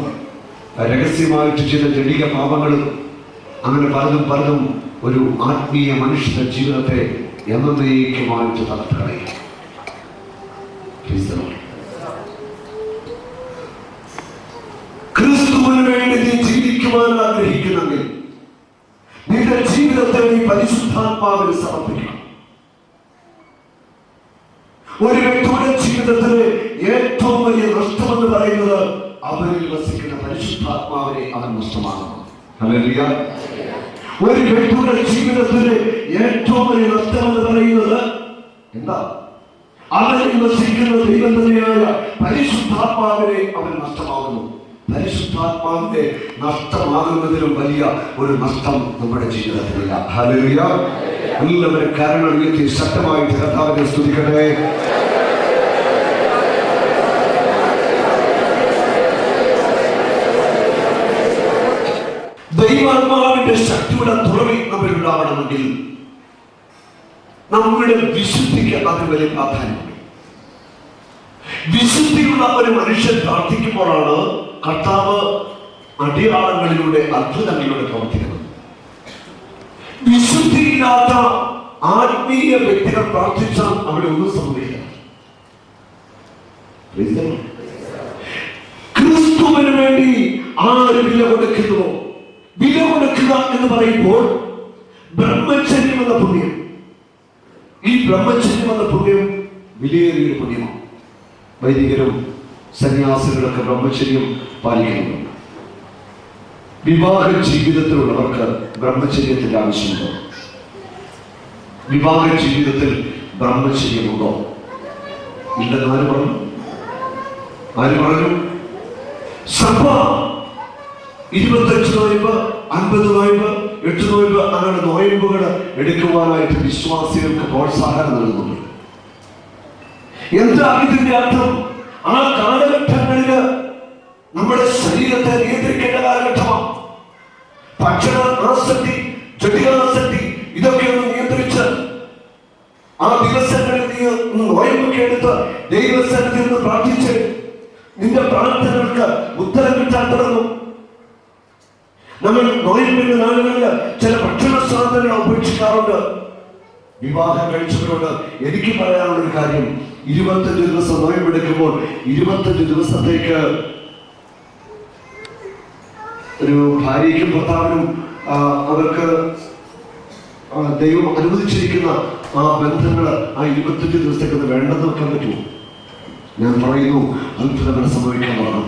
രഹസ്യമായിട്ട് ചില ജടിക പാപങ്ങളും അങ്ങനെ പലതും ഒരു ആത്മീയ മനുഷ്യന്റെ ജീവിതത്തെ എന്നേക്കുമായിട്ട് തകർത്തുകളയും. ക്രിസ്തുവിന് വേണ്ടി നീ ജീവിക്കുവാൻ ആഗ്രഹിക്കുന്നെങ്കിൽ നിന്റെ ജീവിതത്തെ നീ പരിശുദ്ധാത്മാവിന് സമർപ്പിക്കണം. ഒരു വ്യക്തിയുടെ ജീവിതത്തിലെ ഏറ്റവും വലിയ നഷ്ടമെന്ന് പറയുന്നത് അവനിൽ വസിക്കുന്ന പരിശുദ്ധാത്മാവിനെ അവൻ നഷ്ടമാകുന്നു. ഹല്ലേലൂയ. ഒരു വ്യക്തിയുടെ ജീവിതത്തിലെ ഏറ്റവും വലിയ നഷ്ടമെന്ന് പറയുന്നത് എന്താ? അവനിൽ വസിക്കുന്ന ദൈവം തന്നെയായ പരിശുദ്ധാത്മാവിനെ അവൻ നഷ്ടമാകുന്നു. പരിശുദ്ധാത്മാവിന്റെ നഷ്ടമാകുന്നതിലും വലിയ ഒരു നഷ്ടം നമ്മുടെ ജീവിതത്തിലില്ല. ഹല്ലേലൂയ. എല്ലാവരും കാരണം ഉയർത്തി ശക്തമായിട്ട് കർത്താവിനെ സ്തുതിക്കട്ടെ. ദൈവാത്മാവിന്റെ ശക്തിയുടെ തുറവി നമ്മളുണ്ടാവണമെങ്കിൽ നമ്മുടെ വിശുദ്ധിക്ക് അതിന് വലിയ പ്രാധാന്യമുണ്ട്. വിശുദ്ധിയുള്ള ഒരു മനുഷ്യൻ പ്രാർത്ഥിക്കുമ്പോഴാണ് കർത്താവ് അടയാളങ്ങളിലൂടെ അത്ഭുതങ്ങളിലൂടെ പ്രവർത്തിക്കുന്നത്. വിശുദ്ധിയില്ലാത്ത ആത്മീയ വ്യക്തികൾ പ്രാർത്ഥിച്ചാൽ അവിടെ ഒന്നും സംഭവിക്കില്ല. ക്രിസ്തുവിന് വേണ്ടി ആര് വില കൊടുക്കുന്നു? വില കൊടുക്കുക എന്ന് പറയുമ്പോൾ ബ്രഹ്മചര്യം എന്ന പുണ്യം, ഈ ബ്രഹ്മചര്യം എന്ന പുണ്യം വിലയേറിയൊരു പുണ്യമാണ്. വൈദികരും സന്യാസികളൊക്കെ ബ്രഹ്മചര്യം പാലിക്കുന്നുണ്ട്. വിവാഹ ജീവിതത്തിലുള്ളവർക്ക് ബ്രഹ്മചര്യത്തിന്റെ ആവശ്യമുണ്ടോ? വിവാഹ ജീവിതത്തിൽ ബ്രഹ്മചര്യമുണ്ടോ? ഇല്ലെന്ന് ആര് പറഞ്ഞു? സഭ 25 നോയമ്പ്, 50 നോയമ്പ്, 8 നോയമ്പ് അങ്ങനെ നോയമ്പുകൾ എടുക്കുവാനായിട്ട് വിശ്വാസികൾക്ക് പ്രോത്സാഹനം നൽകുന്നുണ്ട്. എന്താ ഇതിന്റെ അർത്ഥം? ആ കാലഘട്ടങ്ങളില് നമ്മുടെ ശരീരത്തെ നിയന്ത്രിക്കേണ്ട കാലഘട്ടമാണ്. ഭക്ഷണ ആസക്തി, ജടികാസക്തി ഇതൊക്കെ ഒന്ന് നിയന്ത്രിച്ച് ആ ദിവസങ്ങളിൽ നീ നോയമ്പൊക്കെ എടുത്ത് ദൈവസന്നിധിയിൽ നിന്ന് പ്രാർത്ഥിച്ച് നിന്റെ പ്രാർത്ഥനകൾക്ക് ഉത്തരം കിട്ടാൻ തുടങ്ങും. നമ്മൾ നോയമ്പിന്റെ നാളുകളിൽ ചില ഭക്ഷണ സാധനങ്ങൾ ഉപേക്ഷിക്കാറുണ്ട്. വിവാഹം കഴിച്ചവരോട് എനിക്ക് പറയാനുള്ള ഒരു കാര്യം, 25 ദിവസം നോയമ്പെടുക്കുമ്പോൾ 25 ദിവസത്തേക്ക് ഒരു ഭാര്യയ്ക്കും ഭർത്താവിനും അവർക്ക് ദൈവം അനുവദിച്ചിരിക്കുന്ന ആ ബന്ധങ്ങൾ ആ 25 ദിവസത്തേക്ക് വേണ്ടെന്ന് വെക്കാൻ പറ്റുമോ? ഞാൻ പറയുന്നു, അത്ഭുതങ്ങൾ സംഭവിക്കാൻ തുടങ്ങും.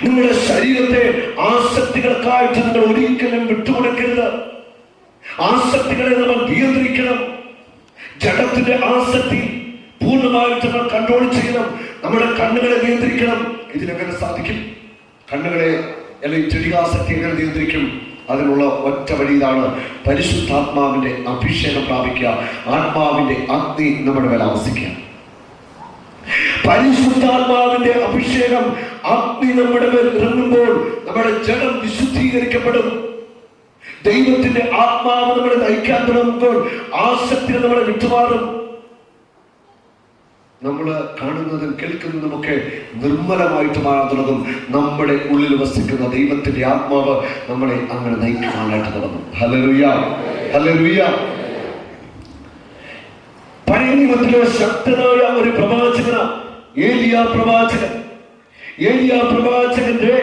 നിങ്ങളുടെ ശരീരത്തെ ആസക്തികൾക്കായിട്ട് നിങ്ങൾ ഒരിക്കലും വിട്ടുകൊടുക്കരുത്. ആസക്തികളെ നമ്മൾ നിയന്ത്രിക്കണം. ജഡത്തിന്റെ ആസക്തി പൂർണ്ണമായിട്ട് നമ്മൾ കൺട്രോൾ ചെയ്യണം. നമ്മുടെ കണ്ണുകളെ നിയന്ത്രിക്കണം. ഇതിനെങ്ങനെ സാധിക്കും? കണ്ണുകളെ അല്ലെങ്കിൽ ജഡികാസക്തി എങ്ങനെ നിയന്ത്രിക്കും? അതിനുള്ള ഒറ്റ വഴി ഇതാണ്: പരിശുദ്ധാത്മാവിന്റെ അഭിഷേകം പ്രാപിക്കുക, ആത്മാവിന്റെ അഗ്നി നമ്മുടെ മേൽ ആവസിക്കുക. പരിശുദ്ധാത്മാവിന്റെ അഭിഷേകം അഗ്നി നമ്മുടെ മേൽ ഇറങ്ങുമ്പോൾ നമ്മുടെ ജഡം വിശുദ്ധീകരിക്കപ്പെടും. ദൈവത്തിന്റെ ആത്മാവ് നമ്മളെ നയിക്കാൻ തുടങ്ങുമ്പോൾ ആസക്തി നമ്മളെ വിട്ടുമാറും. നമ്മൾ കാണുന്നതും കേൾക്കുന്നതുമൊക്കെ നിർമ്മലമായിട്ട് മാറാൻ തുടങ്ങും. നമ്മുടെ ഉള്ളിൽ വസിക്കുന്ന ദൈവത്തിന്റെ ആത്മാവ് നമ്മളെ അങ്ങനെ നയിക്കാനായിട്ട് തുടങ്ങും. Hallelujah, hallelujah. പഴയ നിയമത്തിലെ ശക്തനായ ഒരു പ്രവാചകന ഏലിയ പ്രവാചകൻ. ഏലിയ പ്രവാചകന്റെ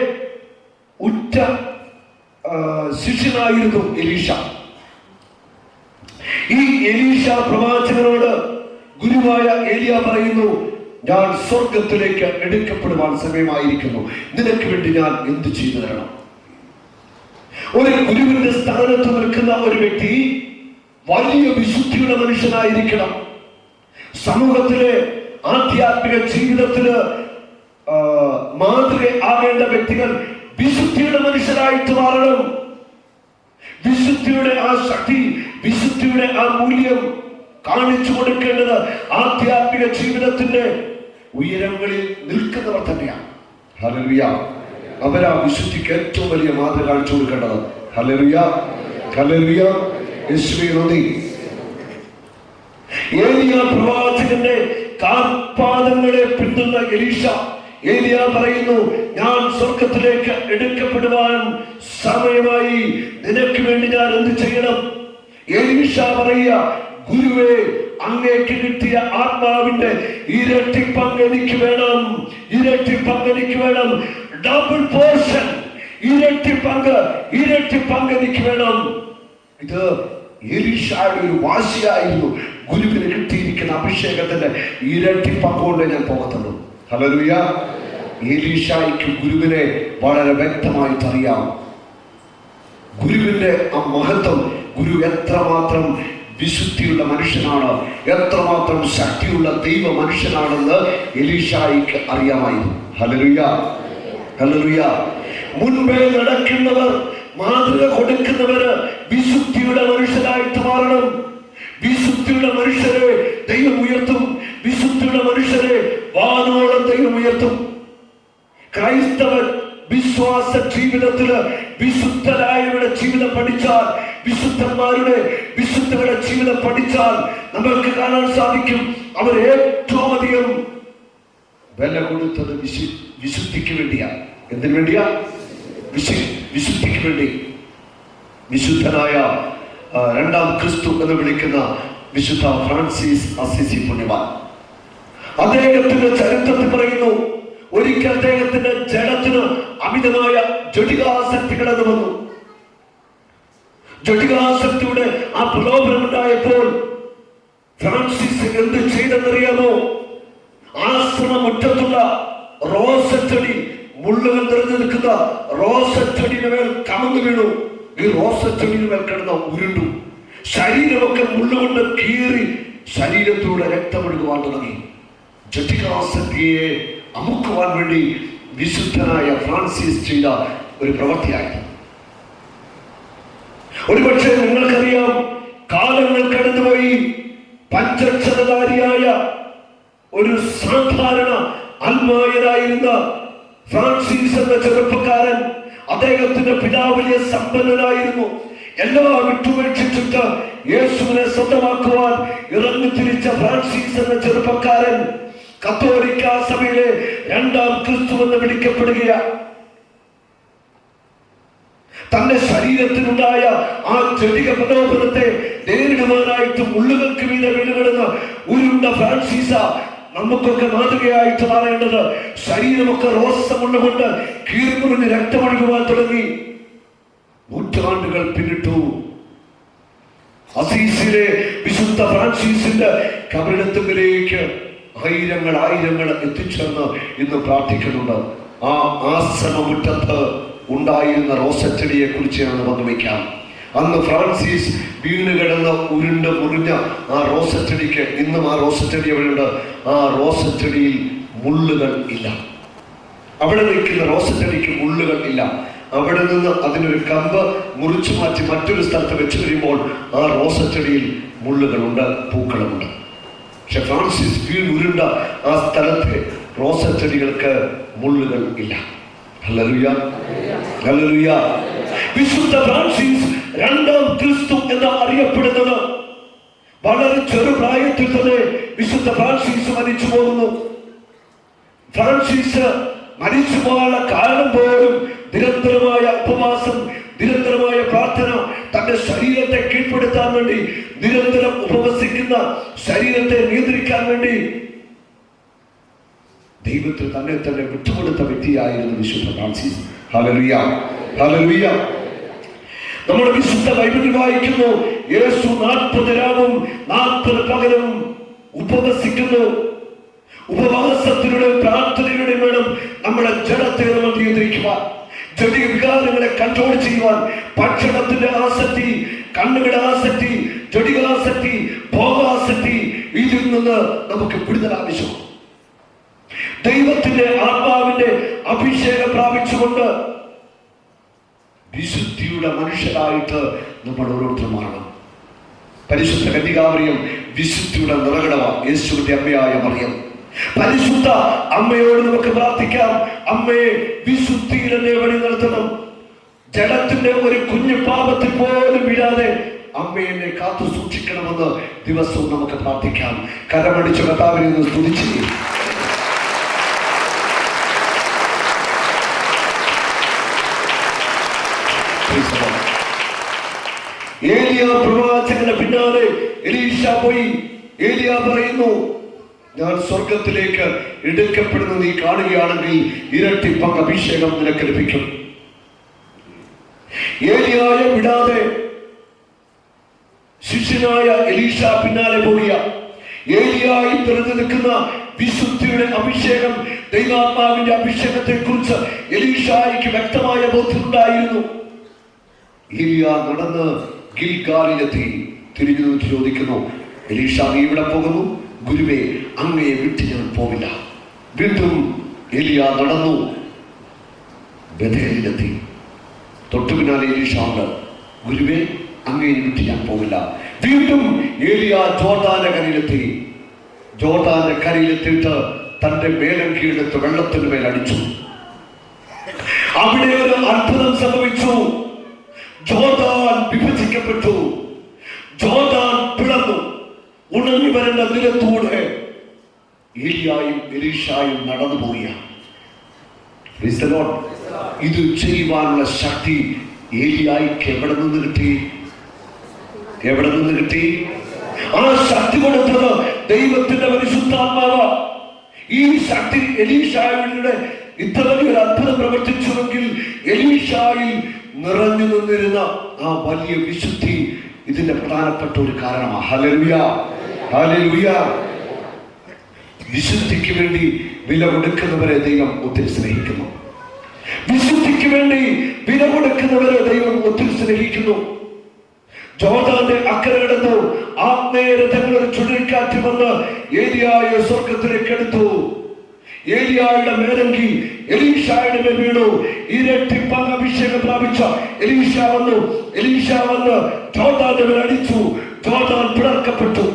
ഉറ്റ ശിഷ്യനായിരുന്നു എലീഷ. ഈ എലീഷ പ്രവാചകനോട് ഗുരുവായ ഏലിയ പറയുന്നു, ഞാൻ സ്വർഗത്തിലേക്ക് എടുക്കപ്പെടുവാൻ സമയമായിരിക്കുന്നു, നിനക്ക് വേണ്ടി ഞാൻ എന്ത് ചെയ്തു തരണം? ഒരു ഗുരുവിന്റെ സ്ഥാനത്ത് നിൽക്കുന്ന ഒരു വ്യക്തി വലിയ വിശുദ്ധിയുടെ മനുഷ്യനായിരിക്കണം. സമൂഹത്തിലെ ആധ്യാത്മിക ജീവിതത്തില് മാതൃക ആകേണ്ട വ്യക്തികൾ വിശുദ്ധിയുടെ മനുഷ്യരായിട്ട് മാറണം. വിശുദ്ധിയുടെ ആ ശക്തി, വിശുദ്ധിയുടെ ആ മൂല്യം കാണിച്ചു കൊടുക്കേണ്ടത് ആധ്യാത്മിക ജീവിതത്തിന്റെ ഉയരങ്ങളിൽ നിൽക്കുന്നവർ തന്നെയാണ്. ഹല്ലേലൂയ. അവരാ വിശുദ്ധിക്ക് ഏറ്റവും വലിയ മാതൃക കാണിച്ചു കൊടുക്കേണ്ടത്. Hallelujah, hallelujah. യേശുവേ നന്ദി. ഏലിയ പ്രവാചകന്റെ കാൽപാദങ്ങളെ പിന്തുന്ന എലീശ, ഏലിയ പറയുന്നു, ഞാൻ സ്വർഗത്തിലേക്ക് എടുക്കപ്പെടുവാൻ സമയമായി, നിനക്ക് വേണ്ടി ഞാൻ എന്ത് ചെയ്യണം? എലീശ പറയുക, ഗുരുവേ, അങ്ങേക്ക് കിട്ടിയ ആത്മാവിന്റെ ഇരട്ടി പങ്ക് എനിക്ക് വേണം, ഇരട്ടി പങ്ക് എനിക്ക് വേണം, ഡബിൾ പോർഷൻ, ഇരട്ടി പങ്ക് എനിക്ക് വേണം. ഇത് എലീശയുടെ ഒരു വാശിയായിരുന്നു. ഗുരുവിന് കിട്ടിയിരിക്കുന്ന അഭിഷേകത്തിന്റെ ഇരട്ടി പങ്കുകൊണ്ട് ഞാൻ പോകത്തുള്ളൂ. ഹല്ലേലൂയ. എലീശായ്ക്ക് ഗുരുവിനെ വളരെ വ്യക്തമായിട്ട് അറിയാം. ഗുരുവിന്റെ ആ മഹത്വം, ഗുരു എത്രമാത്രം വിശുദ്ധിയുള്ള മനുഷ്യനാണ്, എത്രമാത്രം ശക്തിയുള്ള ദൈവ മനുഷ്യനാണെന്ന് എലീശായ്ക്ക് അറിയാമായിരുന്നു. Hallelujah, hallelujah. മുൻപേ നടക്കുന്നവർ, മാതൃക കൊടുക്കുന്നവര് വിശുദ്ധിയുടെ മനുഷ്യരായിട്ട് മാറണം. വിശുദ്ധിയുടെ മനുഷ്യരെ ദൈവം ഉയർത്തും. വിശുദ്ധിയുടെ മനുഷ്യരെ വാനോളം ദൈവം ഉയർത്തും. ക്രൈസ്തവൻ വിശ്വാസ ജീവിതത്തില് വിശുദ്ധരായവരുടെ ജീവിതം പഠിച്ചാൽ, വിശുദ്ധരുടെ ജീവിതം പഠിച്ചാൽ നമ്മൾക്ക് കാണാൻ സാധിക്കും, അവർ ഏറ്റവും അധികം വില കൊടുത്തത് വിശുദ്ധിക്ക് വേണ്ടിയാ. എന്തിനു വേണ്ടിയാ? വിശുദ്ധിക്ക് വേണ്ടി. വിശുദ്ധനായ രണ്ടാം ക്രിസ്തു എന്ന് വിളിക്കുന്ന വിശുദ്ധ ഫ്രാൻസിസ് അസിസി പുണ്യവാൻ, അദ്ദേഹത്തിന്റെ ചരിത്രത്തിൽ പറയുന്നു, ഒരിക്കൽ അദ്ദേഹത്തിന്റെ ജഡത്തിന് അമിതമായ ജഡികാസക്തി കടന്നു വന്നു. ജഡികാസക്തിയുടെ ആ പ്രലോഭനമുണ്ടായപ്പോൾ ഫ്രാൻസിസ് എന്ത് ചെയ്തെന്നറിയാമോ? ആശ്രമ മുറ്റത്തുള്ള റോസച്ചെടി, മുള്ളുകൾ നിറഞ്ഞു നിൽക്കുന്ന റോസച്ചെടിയുടെ മേൽ കമന്നു വീണു. ഈ റോസച്ചെടിയുടെ മേൽ കിടന്ന ഉരുണ്ടു. ശരീരമൊക്കെ മുള്ളുകൊണ്ട് കീറി ശരീരത്തിലൂടെ രക്തമെടുക്കുവാൻ തുടങ്ങി. ജഡികാസക്തിയെ അമുക്കുവാൻ വേണ്ടി വിശുദ്ധനായ ഫ്രാൻസിസ് ചെയ്ത ഒരു പ്രവൃത്തിയായിരുന്നു. ഒരുപക്ഷെ നിങ്ങൾക്കറിയാം, കാലങ്ങൾ കടന്നുപോയി പഞ്ചക്ഷരധാരിയായ ഒരു സാധാരണ അൽമായനായിരുന്ന ഫ്രാൻസിസ് എന്ന ചെറുപ്പക്കാരൻ, അദ്ദേഹത്തിന്റെ പിതാവ് വലിയ സമ്പന്നനായിരുന്നു. എല്ലാം വിട്ടുപേക്ഷിച്ചിട്ട് യേശുവിനെ സ്വന്തമാക്കുവാൻ ഇറങ്ങിത്തിരിച്ച ഫ്രാൻസിസ് എന്ന ചെറുപ്പക്കാരൻ കത്തോലിക്ക സഭയിലെ രണ്ടാം ക്രിസ്തു എന്ന് വിളിക്കപ്പെടുകയാണ്. തന്റെ ശരീരത്തിനുണ്ടായ ആ ജഡിക പ്രലോഭനത്തെ നേരിടുവാനായിട്ട് മുള്ളുകൾക്ക് മീതെ വീടുകിടുന്ന ഉരുണ്ട ഫ്രാൻസിസ നമുക്കൊക്കെ മാതൃകയായിട്ട് പറയേണ്ടത്. ശരീരമൊക്കെ റോസമുള്ളുകൊണ്ട് കീറിമുറിഞ്ഞ് രക്തമൊഴുകുവാൻ തുടങ്ങി. നൂറ്റാണ്ടുകൾ പിന്നിട്ടു. അസീസിലെ വിശുദ്ധ ഫ്രാൻസിസിന്റെ കബറിടത്തിലേക്ക് ആയിരങ്ങൾ എത്തിച്ചേർന്ന് ഇന്ന് പ്രാർത്ഥിക്കുന്നുണ്ട്. ആ ആശ്രമമുറ്റത്ത് ഉണ്ടായിരുന്ന റോസച്ചെടിയെ കുറിച്ച് ഞാൻ പങ്കുവയ്ക്കാം. അന്ന് ഫ്രാൻസിസ് വീണ് കിടന്ന് ഉരുണ്ട് മുറിഞ്ഞ ആ റോസച്ചെടിക്ക് ഇന്നും ആ റോസച്ചെടി എവിടെയുണ്ട്? ആ റോസച്ചെടിയിൽ മുള്ളുകൾ ഇല്ല. അവിടെ നിൽക്കുന്ന റോസച്ചെടിക്ക് മുള്ളുകൾ ഇല്ല. അവിടെ നിന്ന് അതിനൊരു കമ്പ് മുറിച്ചു മാറ്റി മറ്റൊരു സ്ഥലത്ത് വെച്ച് കഴിയുമ്പോൾ ആ റോസച്ചെടിയിൽ മുള്ളുകളുണ്ട്, പൂക്കളുമുണ്ട്. പക്ഷെ ഫ്രാൻസിസ് വീണുരുണ്ട ആ സ്ഥലത്തെ റോസച്ചെടികൾക്ക് മുള്ളുകൾ ഇല്ല. Hallelujah, hallelujah. വിശുദ്ധ ഫ്രാൻസിസ് രണ്ടാം ക്രിസ്തു എന്ന് അറിയപ്പെടുന്നത് വളരെ ചെറുപ്രായത്തിൽ തന്നെ വിശുദ്ധ ഫ്രാൻസിസ് മരിച്ചു പോകുന്നു. ഫ്രാൻസിസ് മരിച്ചു പോകാനുള്ള കാരണം പോലും നിരന്തരമായ ഉപവാസം, നിരന്തരമായ പ്രാർത്ഥന, തന്റെ ശരീരത്തെ കീഴ്പ്പെടുത്താൻ വേണ്ടി നിരന്തരം ഉപവസിക്കുന്ന ശരീരത്തെ നിയന്ത്രിക്കാൻ വേണ്ടി ദൈവത്തിൽ തന്നെ വിട്ടുകൊടുത്ത വ്യക്തിയായിരുന്നു വിശുദ്ധ ഫ്രാൻസിസ്. Hallelujah, hallelujah. നമ്മുടെ വിശുദ്ധ ബൈബിളിൽ വായിക്കുന്നു, യേശു 40 രാവും 40 പകലും ഉപവസിക്കുന്നു. ഉപവാസത്തിലൂടെ പ്രാർത്ഥനയിലൂടെ വേണം നമ്മുടെ ജഡത്തെ നമ്മൾ നിയന്ത്രിക്കുവാൻ, ജഡിക വികാരങ്ങളെ കൺട്രോൾ ചെയ്യുവാൻ. ഭക്ഷണത്തിന്റെ ആസക്തി, കണ്ണുകളുടെ ആസക്തി, ജഡികാസക്തി, ഭോഗാസക്തി, ഇതിൽ നിന്ന് നമുക്ക് വിടുതൽ ആവശ്യമാണ്. ദൈവത്തിന്റെ ആത്മാവിന്റെ അഭിഷേകം പ്രാപിച്ചുകൊണ്ട് വിശുദ്ധിയുടെ മനുഷ്യരായിട്ട് നമ്മൾ ഓരോരുത്തരും മാറണം. പരിശുദ്ധ കന്യകാമറിയം വിശുദ്ധിയുടെ നിറകടമാണ്. യേശുവിന്റെ അമ്മയായ മറിയം. പരിശുദ്ധ അമ്മയോട് നമുക്ക് പ്രാർത്ഥിക്കാം, അമ്മയെ വിശുദ്ധിയിൽ എന്നെ വഴി നടത്തണം. ജഡത്തിന്റെ ഒരു കുഞ്ഞു പാപത്തിൽ പോലും വീഴാതെ അമ്മ എന്നെ കാത്തു സൂക്ഷിക്കണമെന്ന് ദിവസവും നമുക്ക് പ്രാർത്ഥിക്കാം. കരമടിച്ച കർത്താവിനെ ഒന്ന് സ്തുതിച്ച് ഏലിയ പ്രവാചകന്റെ പിന്നാലെ എലീശ പോയി. ഏലിയ പറയുന്നു, ഞാൻ സ്വർഗത്തിലേക്ക് എടുക്കപ്പെടുന്നത് നീ കാണുകയാണെങ്കിൽ ഇരട്ടി പങ്ക് അഭിഷേകം നിനക്ക് ലഭിക്കും. ഏലിയായെ വിടാതെ ശിഷ്യനായ എലീശ പിന്നാലെ പോയ ഏലിയായി നിറഞ്ഞു നിൽക്കുന്ന വിശുദ്ധിയുടെ അഭിഷേകം, ദൈവാത്മാവിന്റെ അഭിഷേകത്തെ കുറിച്ച് എലീശായിക്ക് വ്യക്തമായ ബോധ്യമുണ്ടായിരുന്നു. ഏലിയ നടന്ന് ഗിൽഗാലിലെത്തി. തിരിഞ്ഞു ചോദിക്കുന്നു, എലീശ നീ ഇവിടെ പോകുന്നു? ഗുരുവേ, അങ്ങയെ വിട്ട് ഞാൻ പോവില്ല. വീണ്ടും ഏലിയ നടന്നു ബഥേലിലെത്തി. തൊട്ടു പിന്നാലെ എലീശ ഉണ്ട്, ഗുരുവേ, അങ്ങയെ വിട്ട് ഞാൻ പോവില്ല. വീണ്ടും ഏലിയ ജോർദാന്റെ കരയിലെത്തി. ജോർദാന്റെ കരയിലെത്തിയിട്ട് തന്റെ മേലങ്കിയെടുത്ത് വെള്ളത്തിന് മേൽ അടിച്ചു. അവിടെ ഒരു അത്ഭുതം സംഭവിച്ചു. ജോർദാൻ വിഭജിക്കപ്പെട്ടു. ജോർദാൻ പിളർന്നു. ഉണങ്ങി വരുന്ന നിരത്തൂടെ ഏലിയായും എലീശായും നടന്നുപോയ ഇത് ചെയ്യുവാനുള്ള ശക്തി ഏലിയായിക്ക് എവിടെ നിന്ന് കിട്ടി? ആ ശക്തി കൊടുത്തത് ദൈവത്തിന്റെ പരിശുദ്ധാത്മാവ്. ഈ ശക്തി എലീശായുടെ ഇത്ര വലിയൊരു അത്ഭുതം പ്രവർത്തിച്ചുവെങ്കിൽ എലീശായിൽ നിറഞ്ഞു നിന്നിരുന്ന ആ വലിയ വിശുദ്ധി ഇതിന്റെ പ്രധാനപ്പെട്ട ഒരു കാരണമാണ്. Hallelujah, hallelujah. വിശുദ്ധിക്ക് വേണ്ടി വില കൊടുക്കുന്നവരെ ദൈവം ഒത്തിരി സ്നേഹിക്കുന്നു. വിശുദ്ധിക്ക് വേണ്ടി വില കൊടുക്കുന്നവരെ ദൈവം ഒത്തിരി സ്നേഹിക്കുന്നു. ജോർദാന്റെ അക്കരെ കിടന്നു. ആത്മീയരഥങ്ങളൊരു ചുഴലിക്കാറ്റ് വന്ന് ഏലിയായെ സ്വർഗത്തിലേക്ക് എടുത്തു. ഏലിയായുടെ മേലങ്കി എലീശായുടെ മേൽ വീണു. ഇരട്ടി പങ്ക് അഭിഷേകം പ്രാപിച്ച എലീശ വന്ന് ജോർദാന്റെ മേൽ അടിച്ചു. ജോർദാൻ പിളർക്കപ്പെട്ടു.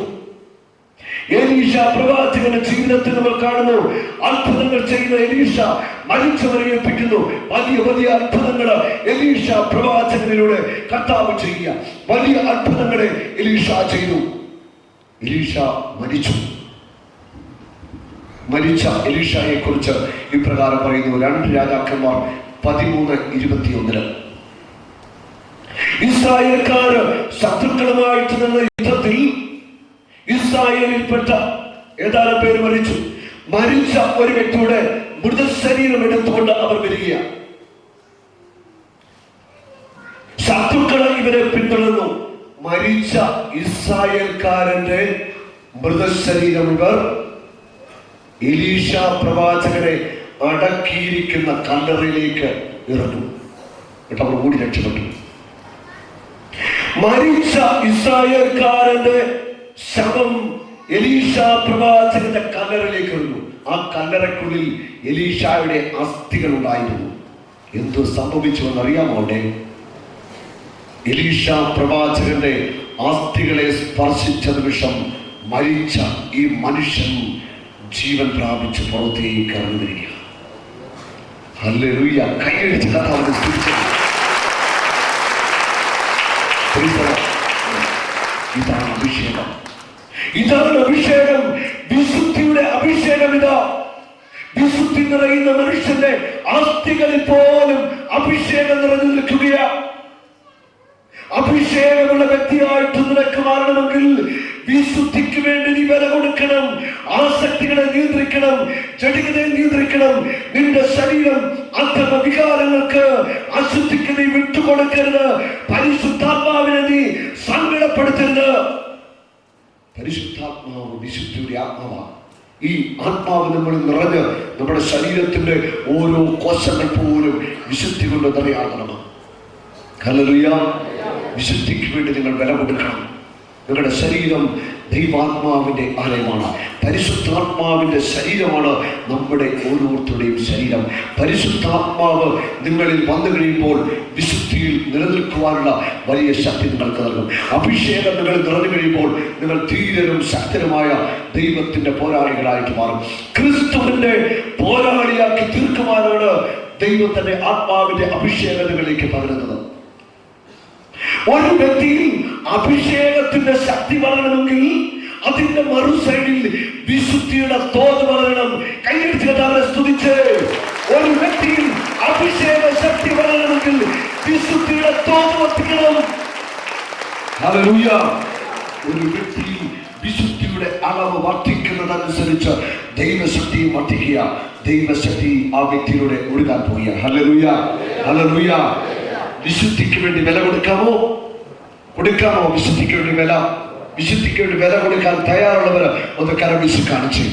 എലീശ പ്രവാചകന്റെ ജീവിതത്തിൽ നമ്മൾ കാണുന്നു. അത്ഭുതങ്ങൾ ചെയ്യുന്ന എലീശ മരിച്ചവരെ ഏൽപ്പിക്കുന്നു. വലിയ വലിയ അത്ഭുതങ്ങൾ എലീശ പ്രവാചകനിലൂടെ കർത്താവ് ചെയ്യുക. വലിയ അത്ഭുതങ്ങളെ എലീശ ചെയ്തു. എലീശ മരിച്ച എലീശയെ കുറിച്ച് ഇപ്രകാരം പറയുന്നു. 2 രാജാക്കന്മാർ 13:21. ഇസ്രായേൽക്കാര് ശത്രുക്കളുമായിട്ട് നിന്ന യുദ്ധത്തിൽ ഇസ്രായേലിൽപ്പെട്ട ഏതാനും പേര് മരിച്ച ഒരു വ്യക്തിയുടെ മൃതശരീരം എടുത്തുകൊണ്ട് അവർ വരികയാണ്. ശത്രുക്കളെ ഇവരെ പിന്തുടർന്നു. മരിച്ച ഇസ്രായേൽക്കാരന്റെ മൃതശരീരം ഇവർ എലീശ പ്രവാചകനെ അടക്കിയിരിക്കുന്ന കല്ലറയിലേക്ക് ഇറങ്ങും. എന്നിട്ട് അവർ ഓടി രക്ഷപ്പെട്ടു. മരിച്ച ഇസ്രായേൽക്കാരന്റെ ശവം എലീശ പ്രവാചകന്റെ കല്ലറയിലേക്ക് എറിഞ്ഞു. ആ കല്ലറയ്ക്കുള്ളിൽ എലീശായുടെ അസ്ഥികൾ ഉണ്ടായിരുന്നു. എന്തു സംഭവിച്ചുവെന്ന് അറിയാമോ? അവിടെ എലീശ പ്രവാചകന്റെ അസ്ഥികളെ സ്പർശിച്ച നിമിഷം മരിച്ച ഈ മനുഷ്യൻ ജീവൻ പ്രാപിച്ച് പുറത്തേക്ക് ഇറങ്ങി വരിക. ഹല്ലേലൂയ. കൈയടിച്ച് കർത്താവിനെ സ്തുതിച്ചു. ഇതാണ് അഭിഷേകം. വിശുദ്ധിയുടെ അഭിഷേകം. വിശുദ്ധി നിറയുന്ന മനുഷ്യന്റെ അസ്ഥികളിൽ പോലും അഭിഷേകം നിറഞ്ഞു നിൽക്കുകയാണ്. അഭിഷേകമുള്ള വ്യക്തിയായിട്ട് നിനക്ക് മാറണമെങ്കിൽ വിശുദ്ധിക്ക് വേണ്ടി നീ വില കൊടുക്കണം. ആസക്തികളെ നിയന്ത്രിക്കണം, ജഡികതയെ നിയന്ത്രിക്കണം. നിന്റെ ശരീരം അധമ വികാരങ്ങൾക്ക്, അശുദ്ധിക്ക് നീ വിട്ടുകൊടുക്കരുത്. പരിശുദ്ധാത്മാവിനെ നീ സങ്കടപ്പെടുത്തരുത്. പരിശുദ്ധാത്മാവ് വിശുദ്ധിയുടെ ആത്മാവാണ്. ഈ ആത്മാവ് നമ്മൾ നിറഞ്ഞ് നമ്മുടെ ശരീരത്തിന്റെ ഓരോ കോശങ്ങൾ പോലും വിശുദ്ധി കൊണ്ട് നിറയാകണം. ഹല്ലേലൂയ. വിശുദ്ധിക്ക് വേണ്ടി നിങ്ങൾ വില കൊടുക്കണം. നിങ്ങളുടെ ശരീരം ദൈവാത്മാവിന്റെ ആലയമാണ്. പരിശുദ്ധാത്മാവിന്റെ ശരീരമാണ് നമ്മുടെ ഓരോരുത്തരുടെയും ശരീരം. പരിശുദ്ധാത്മാവ് നിങ്ങളിൽ വന്നു കഴിയുമ്പോൾ വിശുദ്ധിയിൽ നിലനിൽക്കുവാനുള്ള വലിയ ശക്തി നിങ്ങൾക്ക് നൽകും. അഭിഷേകം നിങ്ങൾ നിറഞ്ഞു കഴിയുമ്പോൾ നിങ്ങൾ ധീരരും ശക്തരുമായ ദൈവത്തിന്റെ പോരാളികളായിട്ട് മാറും. ക്രിസ്തുവിന്റെ പോരാളിയാക്കി തീർക്കുവാനാണ് ദൈവത്തിന്റെ ആത്മാവിന്റെ അഭിഷേകങ്ങളിലേക്ക് പകരുന്നത്. ഒരു വ്യക്തിയിൽ അഭിഷേകത്തിന്റെ ശക്തി വളരണമെങ്കിൽ അതിന്റെ മറു സൈഡിൽ വിശുദ്ധിയുടെ തോത് വളരണം. കൈയടിച്ച് കഥാവിനെ സ്തുതിച്ച്. ഒരു വ്യക്തിയിൽ അഭിഷേക ശക്തി വളരണമെങ്കിൽ വിശുദ്ധിയുടെ തോത് വർദ്ധിക്കണം. ഹല്ലേലൂയ. ഒരു വ്യക്തിയിൽ വിശുദ്ധിയുടെ അളവ് വർദ്ധിക്കുന്നതനുസരിച്ച് ദൈവശക്തിയും വർദ്ധിക്കുക. ദൈവശക്തി ആ വ്യക്തിയിലൂടെ ഒഴുകാൻ പോവുക. Hallelujah, hallelujah. വിശുദ്ധിക്ക് വേണ്ടി വില കൊടുക്കാമോ? വിശുദ്ധിക്ക് വേണ്ടി വിശുദ്ധിക്ക് വേണ്ടി വില കൊടുക്കാൻ തയ്യാറുള്ളവർ ഒന്ന് കരവിശി കാണിച്ച്.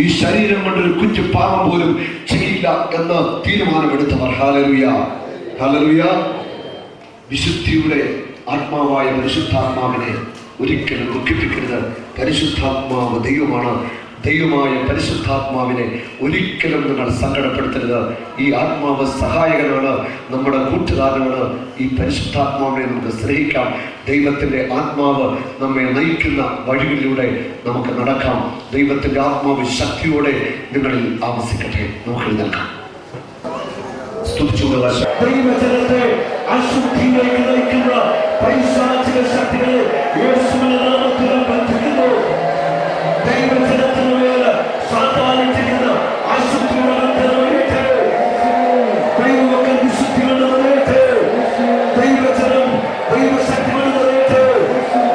ഈ ശരീരം കൊണ്ടൊരു കുഞ്ഞു പാപം പോലും ചെയ്യില്ല എന്ന് തീരുമാനമെടുത്തവർ. Hallelujah, hallelujah. വിശുദ്ധിയുടെ ആത്മാവായ പരിശുദ്ധാത്മാവിനെ ഒരിക്കലും ദുഃഖിപ്പിക്കരുത്. പരിശുദ്ധാത്മാവ് ദൈവമാണ്. ദൈവമായ പരിശുദ്ധാത്മാവിനെ ഒരിക്കലും നിങ്ങൾ സങ്കടപ്പെടുത്തരുത്. ഈ ആത്മാവ് സഹായകനാണ്, നമ്മുടെ കൂട്ടുകാരനാണ്. ഈ പരിശുദ്ധാത്മാവിനെ നമുക്ക് സ്നേഹിക്കാം. ദൈവത്തിൻ്റെ ആത്മാവ് നമ്മെ നയിക്കുന്ന വഴികളിലൂടെ നമുക്ക് നടക്കാം. ദൈവത്തിൻ്റെ ആത്മാവ് ശക്തിയോടെ നിങ്ങളിൽ ആവസിക്കട്ടെ. നമുക്ക് എഴുന്നേൽക്കാം. ദൈവജനത്തെ അശുദ്ധിയിലേക്ക് നയിക്കുന്ന പൈശാചിക ശക്തികളെ യേശുവിന്റെ നാമത്തിൽ ബന്ധിക്കുന്നു. ദൈവജനത്തിന് മേൽ സാത്താൻ ചെയ്യുന്ന അശുദ്ധിയുടെ ബന്ധനമേറ്റ് ദൈവമക്കൾ വിശുദ്ധി കൊണ്ടമേറ്റ് ദൈവജനം ദൈവശക്തി കൊണ്ടമേറ്റ്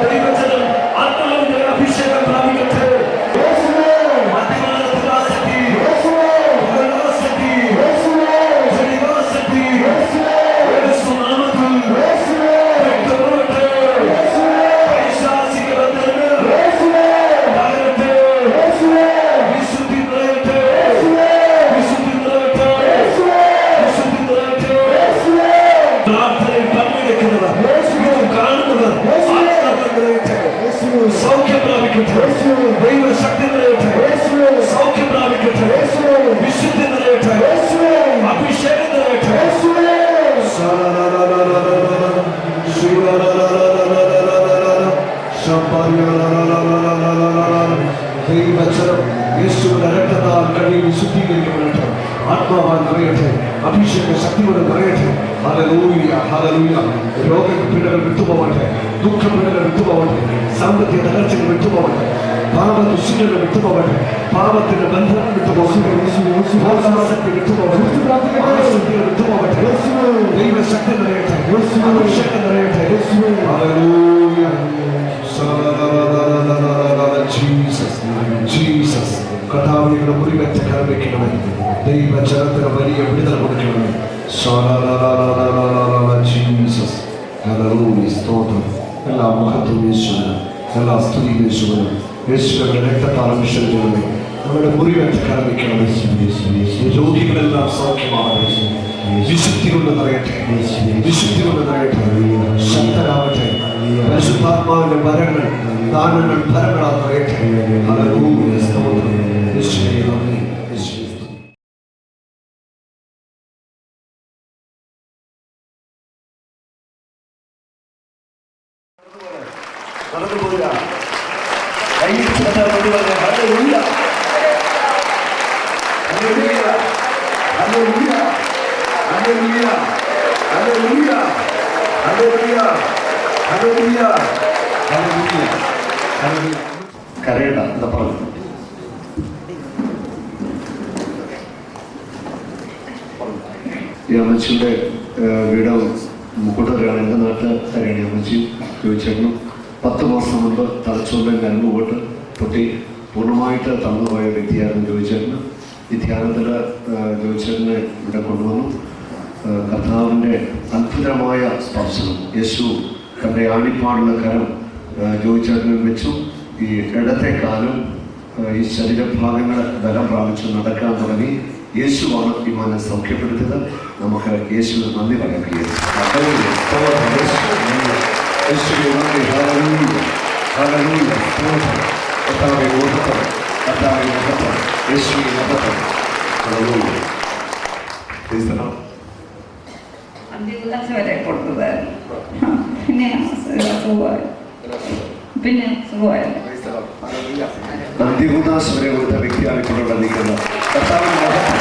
ദൈവജനം ആത്മാവിന്റെ അഭിഷേകം പ്രാപിക്കട്ടെ. സൗഖ്യം പ്രാപിക്കട്ടെ. ദൈവശക്തി നിറയട്ടെ. സൗഖ്യം പ്രാപിക്കട്ടെ. വിശുദ്ധി നിറയട്ടെ. അഭിഷേകം നിറയട്ടെ. ദൈവവചനം യേശുവിന്റെ രക്തത്താൽ കഴുകി വിശുദ്ധീകരിക്കപ്പെടട്ടെ. ആത്മാവാൽ നിറയട്ടെ. അഭിഷേക ശക്തിയോടെ നിറയട്ടെ. ഹല്ലേലൂയ, ഹല്ലേലൂയ. രോഗപീഠകൾ വിട്ടുപോകട്ടെ. ദുഃഖപീഠകൾ വിട്ടുപോകട്ടെ. സാമ്പത്തിക തകർച്ചകൾ വിട്ടുപോകട്ടെ. പാപദുശീലങ്ങൾ വിട്ടുപോകട്ടെ. പാപത്തിന്റെ ബന്ധനം വിട്ടുപോകട്ടെ. ശക്തി വിട്ടുപോകട്ടെ. വിട്ടുപോകട്ടെ. ദൈവശക്തി നിറയട്ടെ. അഭിഷേകം നിറയട്ടെ. ഹല്ലേലൂയ. ജീസസ് കർത്താവിന്റെ മുറിവേറ്റ കരവയ്ക്കണമേ. ദൈവജനത്തിന് വലിയ വിടുതൽ കൊടുക്കണമേ. ജീസസ്, ഹല്ലേലൂയ. സ്തോത്രം. എല്ലാ മഹത്വം യേശുവിന്, എല്ലാ സ്തുതിയും യേശുവിന്. യേശുവിന്റെ രക്തത്താൽ അഭിഷേകം ചെയ്യണമേ. നമ്മുടെ മുറിവേറ്റ കരവയ്ക്കണമേ. രോഗികളെല്ലാം സൗഖ്യമാകട്ടെ. വിശുദ്ധി കൊണ്ട് നിറയട്ടെ. വിശുദ്ധി കൊണ്ട് നിറയട്ടെ. ശക്തരാകട്ടെ. പരിശുദ്ധാത്മാവിന്റെ വരങ്ങൾ, ദാനങ്ങൾ, ഫലങ്ങളാൽ നിറയട്ടെ. ഹല്ലേലൂയ. സ്തോത്രം. യേശുവേ നന്ദി. നടന്നുപോവുക. കൈയിടിച്ച് ഹല്ലേലൂയ, ഹല്ലേലൂയ, ഹല്ലേലൂയ, ഹല്ലേലൂയ, ഹല്ലേലൂയ, ഹല്ലേലൂയ, ഹല്ലേലൂയ, ഹല്ലേലൂയ, ഹല്ലേലൂയ, ഹല്ലേലൂയ. കരയണ്ട എന്താ പറഞ്ഞു. ഈ അമ്മച്ചിയുടെ വീട് മുക്കൂട്ടത്തിലാണ്. എൻ്റെ നാട്ടിൽ കരയണി അമ്മച്ചി ചോദിച്ചേക്കണം. 10 മാസം മുമ്പ് തലച്ചോറിൻ്റെ നരമ്പ് പോയിട്ട് പൊട്ടി പൂർണ്ണമായിട്ട് തന്നുപോയ വ്യക്തിയായിരുന്നു ജോയിച്ചേട്ടന്. ഈ ധ്യാനത്തിൽ ജോയിച്ചേട്ടനെ ഇവിടെ കൊണ്ടുവന്നു. കർത്താവിൻ്റെ അത്ഭുതമായ സ്പർശനം. യേശു തൻ്റെ ആണിപ്പാടുള്ള കരം ജോയിച്ചേട്ടന് വെച്ചു. ഈ ഇടത്തെ കാലം ഈ ശരീരഭാഗങ്ങൾ ബലം പ്രാപിച്ചു നടക്കാൻ തുടങ്ങി. യേശുവാണ് ഈ മനെ സൗഖ്യപ്പെടുത്തിയത്. നമുക്ക് യേശുവിന് നന്ദി പറയാൻ കഴിയും. വരെ കൊടുത്തത് പിന്നെ സുഖമായിരുന്നു. നന്ദികുദാസ് വരെ കൊടുത്ത വ്യക്തിയാണ് ഇപ്പോൾ നിൽക്കുന്നത്. കർത്താവിന്റെ മഹത്വം,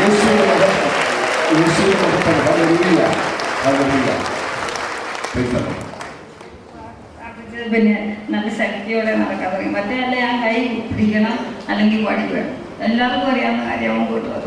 യേശുവിന്റെ മഹത്വം, യേശുവിന്റെ മഹത്വം. Hallelujah, hallelujah. പിന്നെ നല്ല ശക്തിയോടെ നടക്കാൻ തുടങ്ങി. മറ്റേ അല്ല ഞാൻ കൈ പിടിക്കണം അല്ലെങ്കിൽ വടി വേണം, എല്ലാവർക്കും അറിയാവുന്ന കാര്യവും കൂട്ടുന്നത്.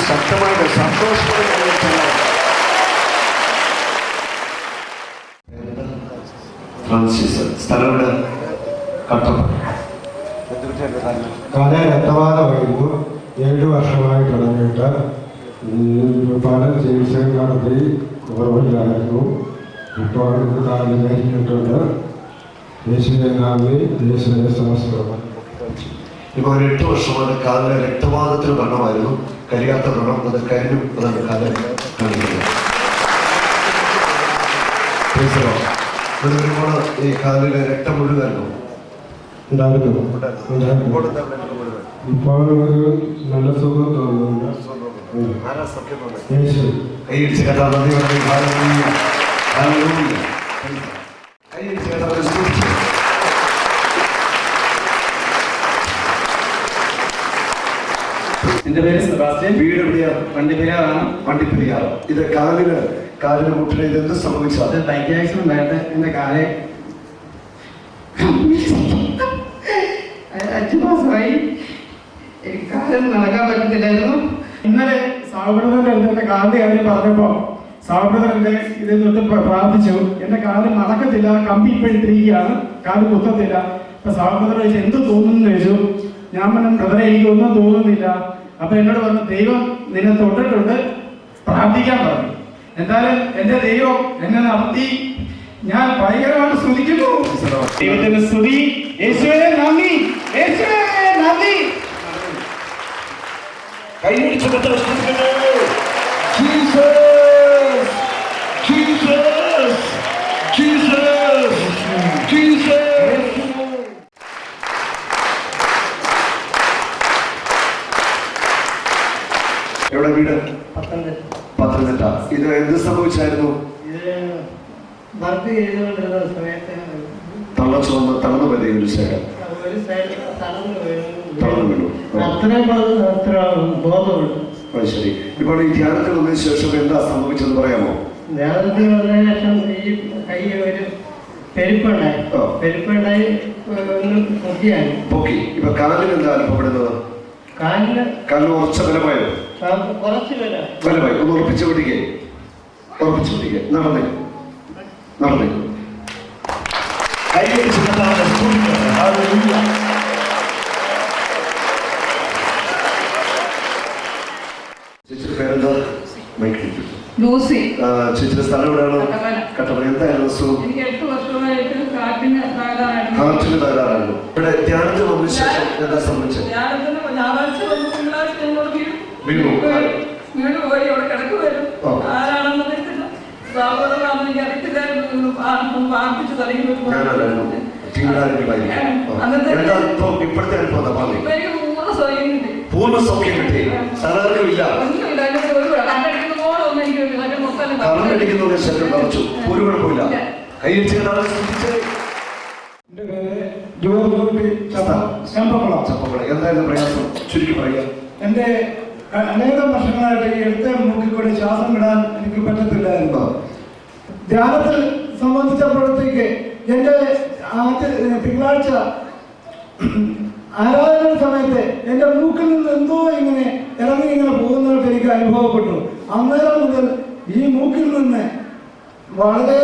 ശക്തമായിട്ട് സന്തോഷമായി ഫ്രാൻസിസ് സ്ഥലം കട്ടപ്പന. തല രക്തവാദമായിരുന്നു. 7 വർഷമായി തുടങ്ങിയിട്ട് പല ചികിത്സകൾ നടത്തി കുറവില്ലായിരുന്നു. ഇപ്പോൾ കാലിൽ കഴിഞ്ഞിട്ടുണ്ട്. യേശുവിനെ നാമി, യേശുവിനെ സഹസ്രം. ഇപ്പോൾ ഒരു 8 വർഷമാണ് കാലിലെ രക്തവാദത്തിന് ഭരണമായിരുന്നു. കരിയാത്ത വ്രണം അത് കരിഞ്ഞു. അതാണ് കാലം കാണിക്കുന്നത്. വരുമ്പോൾ ഈ കാലിലെ രക്തം മുഴുവനായിരുന്നു. ഇപ്പോൾ ഒരു നല്ല സുഖം തോന്നുന്നുണ്ട്. കൈയടിച്ച് കേട്ടാൽ നന്ദി പറഞ്ഞു. കൈയടിച്ച് കേട്ടാൽ എന്റെ പേര് സെബാസ്റ്റ്യൻ. വീട് എവിടെയാണ്? വണ്ടിപ്പെരിയാറാണ്. വണ്ടിപ്പെരിയാർ. ഇത് കാലിന് മുട്ടിന് ഇത് എന്ത് സംഭവിച്ചാൽ? അത് ബൈക്ക് ആക്സിഡന്റ് ഉണ്ടായിട്ട് എന്റെ കാല് 5 മാസമായി എനിക്ക് കാലം നടക്കാൻ പറ്റത്തില്ലായിരുന്നു. ഇന്നലെ സാവബ്രദറിന്റെ അടുത്ത് എന്റെ കാലിന്റെ കാര്യം പറഞ്ഞപ്പോ സാവബ്രദറിന്റെ ഇത് തൊട്ട് പ്രാർത്ഥിച്ചു. എന്റെ കാല് നടക്കത്തില്ല, കമ്പി ഇപ്പോഴിട്ടിരിക്കുകയാണ്, കാല് കുത്തത്തില്ല. അപ്പൊ സാവബ്രദർ ചോദിച്ചു എന്ത് തോന്നുന്നു ചോദിച്ചു. ഞാൻ പറഞ്ഞു ബ്രദറെ എനിക്കൊന്നും തോന്നുന്നില്ല. അപ്പൊ എന്നോട് പറഞ്ഞു ദൈവം നിന്നെ തൊട്ടിട്ടുണ്ട്, പ്രാർത്ഥിക്കാൻ പറഞ്ഞു. എന്തായാലും എന്റെ ദൈവം എന്നെ നടത്തി. ഞാൻ ഭയങ്കരമായിട്ട് സ്തുതിക്കുന്നു. ദൈവത്തിന്റെ സ്തുതി. യേശുവേ നന്ദി, യേശുവേ നന്ദി. കൈയടിച്ച് എവിടെ വീട്? പത്തനംതിട്ട. ഇത് എന്ത് സംഭവിച്ചായിരുന്നു? വർക്ക് ചെയ്തുകൊണ്ടിരുന്ന സമയത്ത് തളർന്നു പോയി ഒരു സൈഡ് ഒരു സൈഡിൽ തളർന്നു വീണു. അത്ര ബോധമുണ്ട്. ശരി. ഇപ്പോൾ ഈ ധ്യാനത്തിൽ വന്നതിന് ശേഷം എന്താ സംഭവിച്ചെന്ന് പറയാമോ? ധ്യാനത്തിൽ വന്നതിന് ശേഷം ഈ കൈ ഒരു പെരുപ്പുണ്ടായി. പെരുപ്പുണ്ടായി ഒന്ന് പൊക്കിയായി. പൊക്കി. ഇപ്പൊ കാലിന് എന്താ അനുഭവപ്പെടുന്നത്? കാലിന് ഉറച്ച ബലമായോ? കുറച്ച് ബലമായി. ഒന്ന് ഉറപ്പിച്ചു പിടിക്കേ. നടന്നേ. ചേച്ചിയുടെ പേരെന്താ? ലൂസി. ചേച്ചിയുടെ സ്ഥലം എവിടെയാണ്? കട്ടപ്പന. എന്തായിരുന്നു അസുഖം? എനിക്ക് 8 വർഷമായിട്ട് കാറ്റിന് തകരാറായിരുന്നു. ഇവിടെ ധ്യാനത്തിൽ വന്നതിന് ശേഷം എന്താ സംഭവിച്ചത്? വീണു പോയി അവിടെ കിടക്കുമായിരുന്നു. ആരാണെന്ന് അറിയത്തില്ല. ഇപ്പോഴത്തെ അനുഭവം എനിക്ക് പൂർണ്ണ സൗഖ്യം കിട്ടി. സാധാരണയില്ല. കറണ്ടടിക്കുന്ന ശരീരം തറച്ചു. ഒരു കുഴപ്പമില്ല. കൈയടിച്ച് എന്റെ പേര് ജോർജ് ചമ്പക്കുളം. എന്തായിരുന്നു പ്രയാസം? ചുരുക്കി പറയുക. എന്റെ അനേകം വർഷങ്ങളായിട്ട് ഈ എടുത്ത മൂക്കിൽ കൂടി ശ്വാസം വിടാൻ എനിക്ക് പറ്റത്തില്ലായിരുന്നു. ധ്യാനത്തിൽ സംബന്ധിച്ചപ്പോഴത്തേക്ക് എന്റെ ആദ്യ തിങ്കളാഴ്ച ആരാധന സമയത്ത് എന്റെ മൂക്കിൽ നിന്ന് എന്തോ ഇങ്ങനെ ഇങ്ങനെ പോകുന്നതായിട്ട് എനിക്ക് അനുഭവപ്പെട്ടു. അന്നേരം മുതൽ ഈ മൂക്കിൽ നിന്ന് വളരെ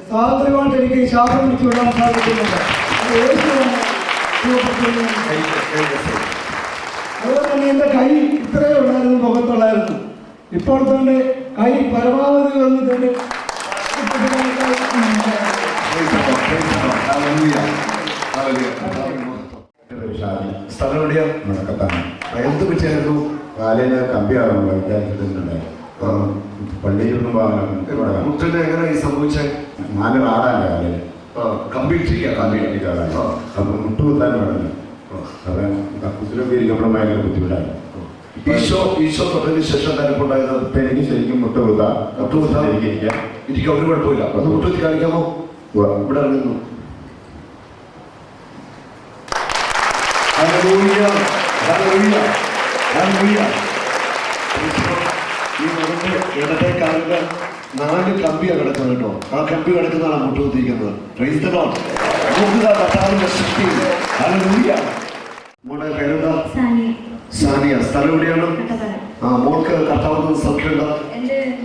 സ്വാതന്ത്ര്യമായിട്ട് എനിക്ക് ശ്വാസം പിടിച്ചു വിടാൻ സാധിക്കുന്നുണ്ട്. അതുപോലെ തന്നെ എന്റെ കൈ ഇത്രയേ ഉള്ളായിരുന്നു, മുഖത്തുള്ളായിരുന്നു. ഇപ്പോൾ തന്നെ കൈ പരമാവധി വന്നിട്ടുണ്ട്. സ്ഥലം എവിടെയാ? മുടക്കത്താണ്. എന്ത് പറ്റിയായിരുന്നു? കാലിന് കമ്പിയാകും വിചാരിച്ചിട്ടുണ്ട്. പള്ളിയിലൊന്നും മുട്ടിന് എങ്ങനെ സംഭവിച്ചേ? 4 ആടാണ് കാലിന്. കമ്പി ഇട്ടിരിക്കുക. അപ്പൊ മുട്ടുകുത്താൻ പറഞ്ഞു. അവൻ കക്കൂസിലൊക്കെ ഇരിക്കുമ്പോഴും ഭയങ്കര ബുദ്ധിമുട്ടായിരുന്നു. ഈശോ തൊട്ടതിന് ശേഷം തനിക്കുണ്ടായത് ഇപ്പം എനിക്ക് ശരിക്കും മുട്ടുകുത്താം ഇരിക്കാം. എനിക്ക് ഒരു കുഴപ്പമില്ല. അത് മുട്ടുകുത്തി കാണിക്കാമോ? ഇവിടെ ഇറങ്ങുന്നു. ഈ ഇടത്തെ കാലിന് 4 കമ്പിയാണ് കിടക്കുന്നത് കേട്ടോ. ആ കമ്പി കിടക്കുന്നതാണ് മുട്ടുകുത്തിയിരിക്കുന്നത്. Price the Lord. കർത്താവിന്റെ ശക്തി. ഹല്ലേലൂയ. മോളുടെ പേരെന്താ? സാനിയ. സ്ഥലം എവിടെയാണ്? മോൾക്ക് കർത്താവിന് സൗഖ്യമുണ്ടോ?